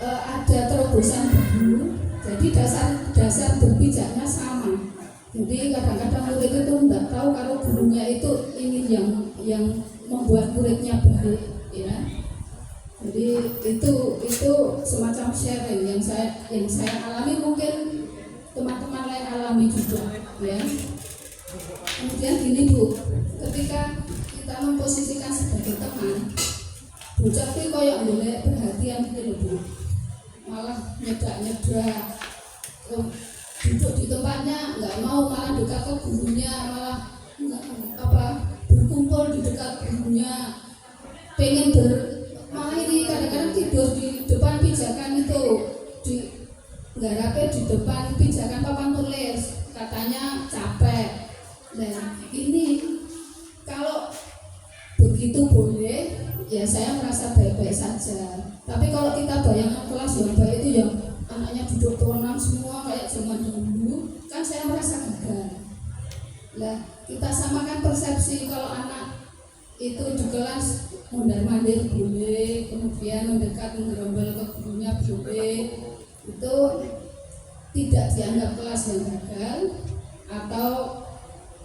ada terobosan baru. Jadi dasar berbijaknya sama. Jadi kadang-kadang murid itu nggak tahu kalau gurunya itu ingin yang membuat muridnya baik, ya. Jadi itu semacam sharing yang saya alami, mungkin teman-teman lain alami juga, ya. Kemudian gini Bu, ketika kita memposisikan sebagai teman, bocah itu kayak boleh perhatian gitu Bu, malah nyedak duduk di tempatnya nggak mau, malah dekat ke gurunya, malah berkumpul di dekat gurunya, pengen malah ini kadang-kadang tidur di depan pijakan itu, di depan pijakan papan tulis, katanya capek. Nah ini kalau begitu boleh, ya saya merasa baik-baik saja. Tapi kalau kita bayangkan kelas yang baik itu yang anaknya duduk tenang semua kayak zaman dulu, kan saya merasa gagal. Lah kita samakan persepsi, kalau anak itu di kelas mondar-mandir boleh, kemudian mendekat menggerombol ke gurunya boleh, itu tidak dianggap kelas yang gagal,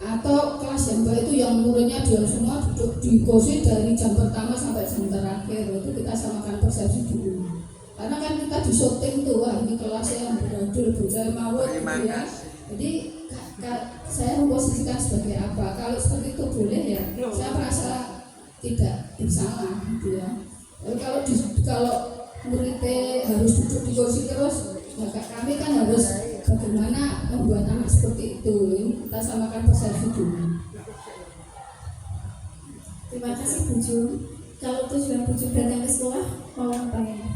atau kelas yang baik itu yang muridnya dia semua duduk di kursi dari jam pertama sampai jam terakhir. Itu kita samakan persepsi dulu. Karena kan kita disyuting tuh, wah ini kelasnya yang beradil, belajar mawar gitu ya. Jadi saya memposisikan sebagai apa? Kalau seperti itu boleh ya, saya merasa tidak bersalah gitu ya. Tapi kalau muridnya harus duduk di kursi terus, maka kami kan harus bagaimana membuat anak seperti itu. Kita samakan persepsi dulu. Terima kasih Bu Jum. Kalau tujuan Bu Jum datang ke sekolah mau ngapain?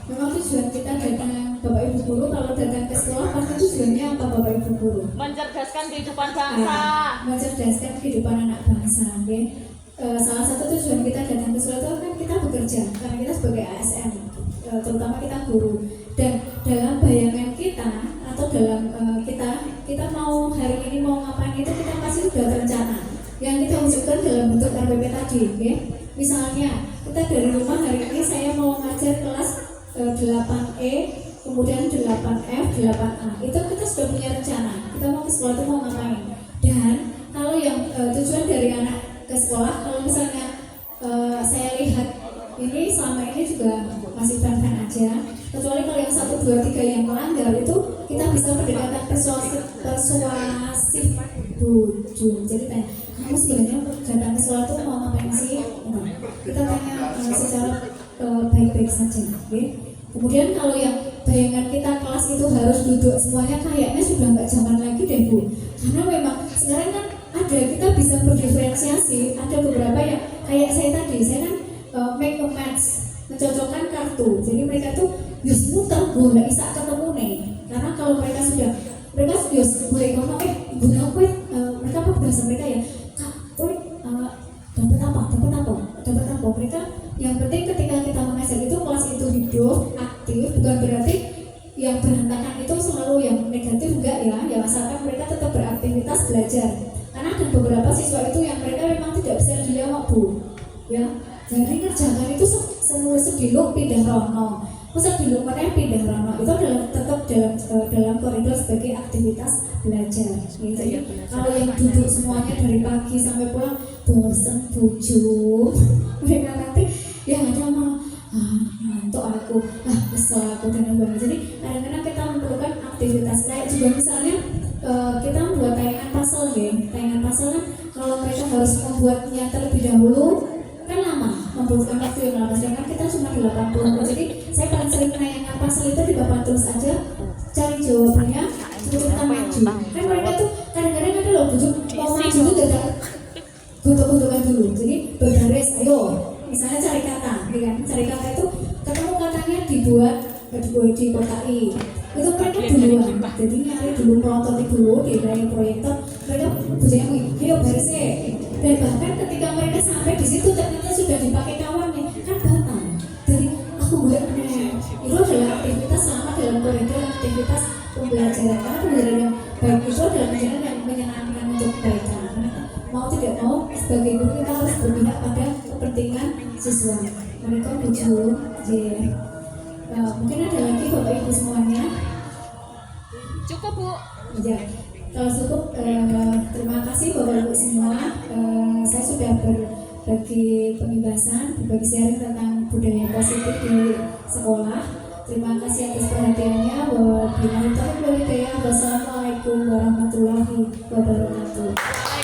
Memang tujuan kita datang Bapak Ibu Guru, kalau datang ke sekolah pasti tujuannya apa Bapak Ibu Guru? Mencerdaskan kehidupan bangsa. Mencerdaskan kehidupan anak bangsa. Okay? Salah satu tujuan kita datang ke sekolah itu kan kita bekerja, karena kita sebagai ASN, terutama kita guru. Dan dalam bayangan kita atau dalam kita mau hari ini mau ngapain itu kita pasti sudah terencana. Yang kita wujudkan dalam bentuk RPP tadi, okay? Misalnya kita dari rumah hari ini saya mau ngajar kelas 8E, kemudian 8F, 8A. Itu kita sudah punya rencana. Kita mau ke sekolah itu mau ngapain. Dan kalau yang tujuan dari anak ke sekolah, kalau misalnya saya lihat ini selama ini juga masih fan-fan aja. Kecuali kalau yang 1, 2, 3 yang melanggar itu kita bisa pendekatan persuasif Bu Jum. Jadi tanya, kamu sebenarnya datang ke sekolah itu mau ngapain sih? Kita tanya secara baik-baik saja, okay? Kemudian kalau yang bayangan kita kelas itu harus duduk semuanya, kayaknya sudah nggak zaman lagi deh Bu. Karena memang sekarang kan ada, kita bisa berdiferensiasi. Ada beberapa yang kayak saya tadi, saya kan make a match, mencocokkan kartu. Jadi mereka tuh yus muter, gue nggak bisa ketemu nih. Karena kalau mereka sudah yus boleh ngomong, guna gue, mereka apa bahasa mereka ya, kak, gue dapat apa? Mereka yang penting ketika kita mengajar itu kelas itu hidup, aktif, bukan berarti yang berantakan itu selalu yang negatif enggak ya asalkan mereka tetap beraktivitas belajar. Karena ada beberapa siswa itu yang mereka memang tidak bisa dijawab Bu, ya. Jadi ngerjakan itu semua sediluk pindah rono, masa dulu mana pindah rono itu adalah tetap dalam koridor sebagai aktivitas belajar. Gitu. Jadi kalau yang duduk semuanya dari pagi sampai pulang bosan bujuk, mereka nanti ya ada malah ngantuk aku, kesel aku dan lain-lain. Jadi kadang-kadang kita memerlukan aktivitas kayak juga misalnya kita membuat tayangan puzzle game. Tayangan puzzle kan kalau mereka harus membuatnya terlebih dahulu kan lama, membutuhkan waktu yang lama. Sedangkan kita cuma 80 menit. Jadi saya paling sering tayangan puzzle itu di papan terus aja, cari jawabannya, terus kita maju. Kan mereka tuh kadang-kadang ada loh butuh mau maju tuh tidak guntuk-guntukan dulu. Jadi berbaris, ayo. Misalnya cari kata, ya kan? Cari kata itu ketemu katanya dibuat di kotai. Itu mereka duluan. Jadi nyari dulu, melototi dulu di layar proyektor. Mereka bujanya ayo barisnya. Dan bahkan ketika mereka sampai di situ ternyata sudah dipakai kawannya, kan batal. Jadi aku boleh itu adalah aktivitas selama dalam koridor aktivitas pembelajaran. Karena pembelajaran yang baik itu adalah pembelajaran yang menyenangkan untuk mereka. Mau tidak mau sebagai guru kita harus berpihak pada kepentingan siswa. Mereka butuh mungkin ada lagi Bapak Ibu semuanya. Cukup Bu. Ya, kalau cukup terima kasih Bapak Ibu semua. Saya sudah berbagi pembebasan, berbagi sharing tentang budaya positif di sekolah. Terima kasih atas perhatiannya. Wassalamualaikum warahmatullahi wabarakatuh.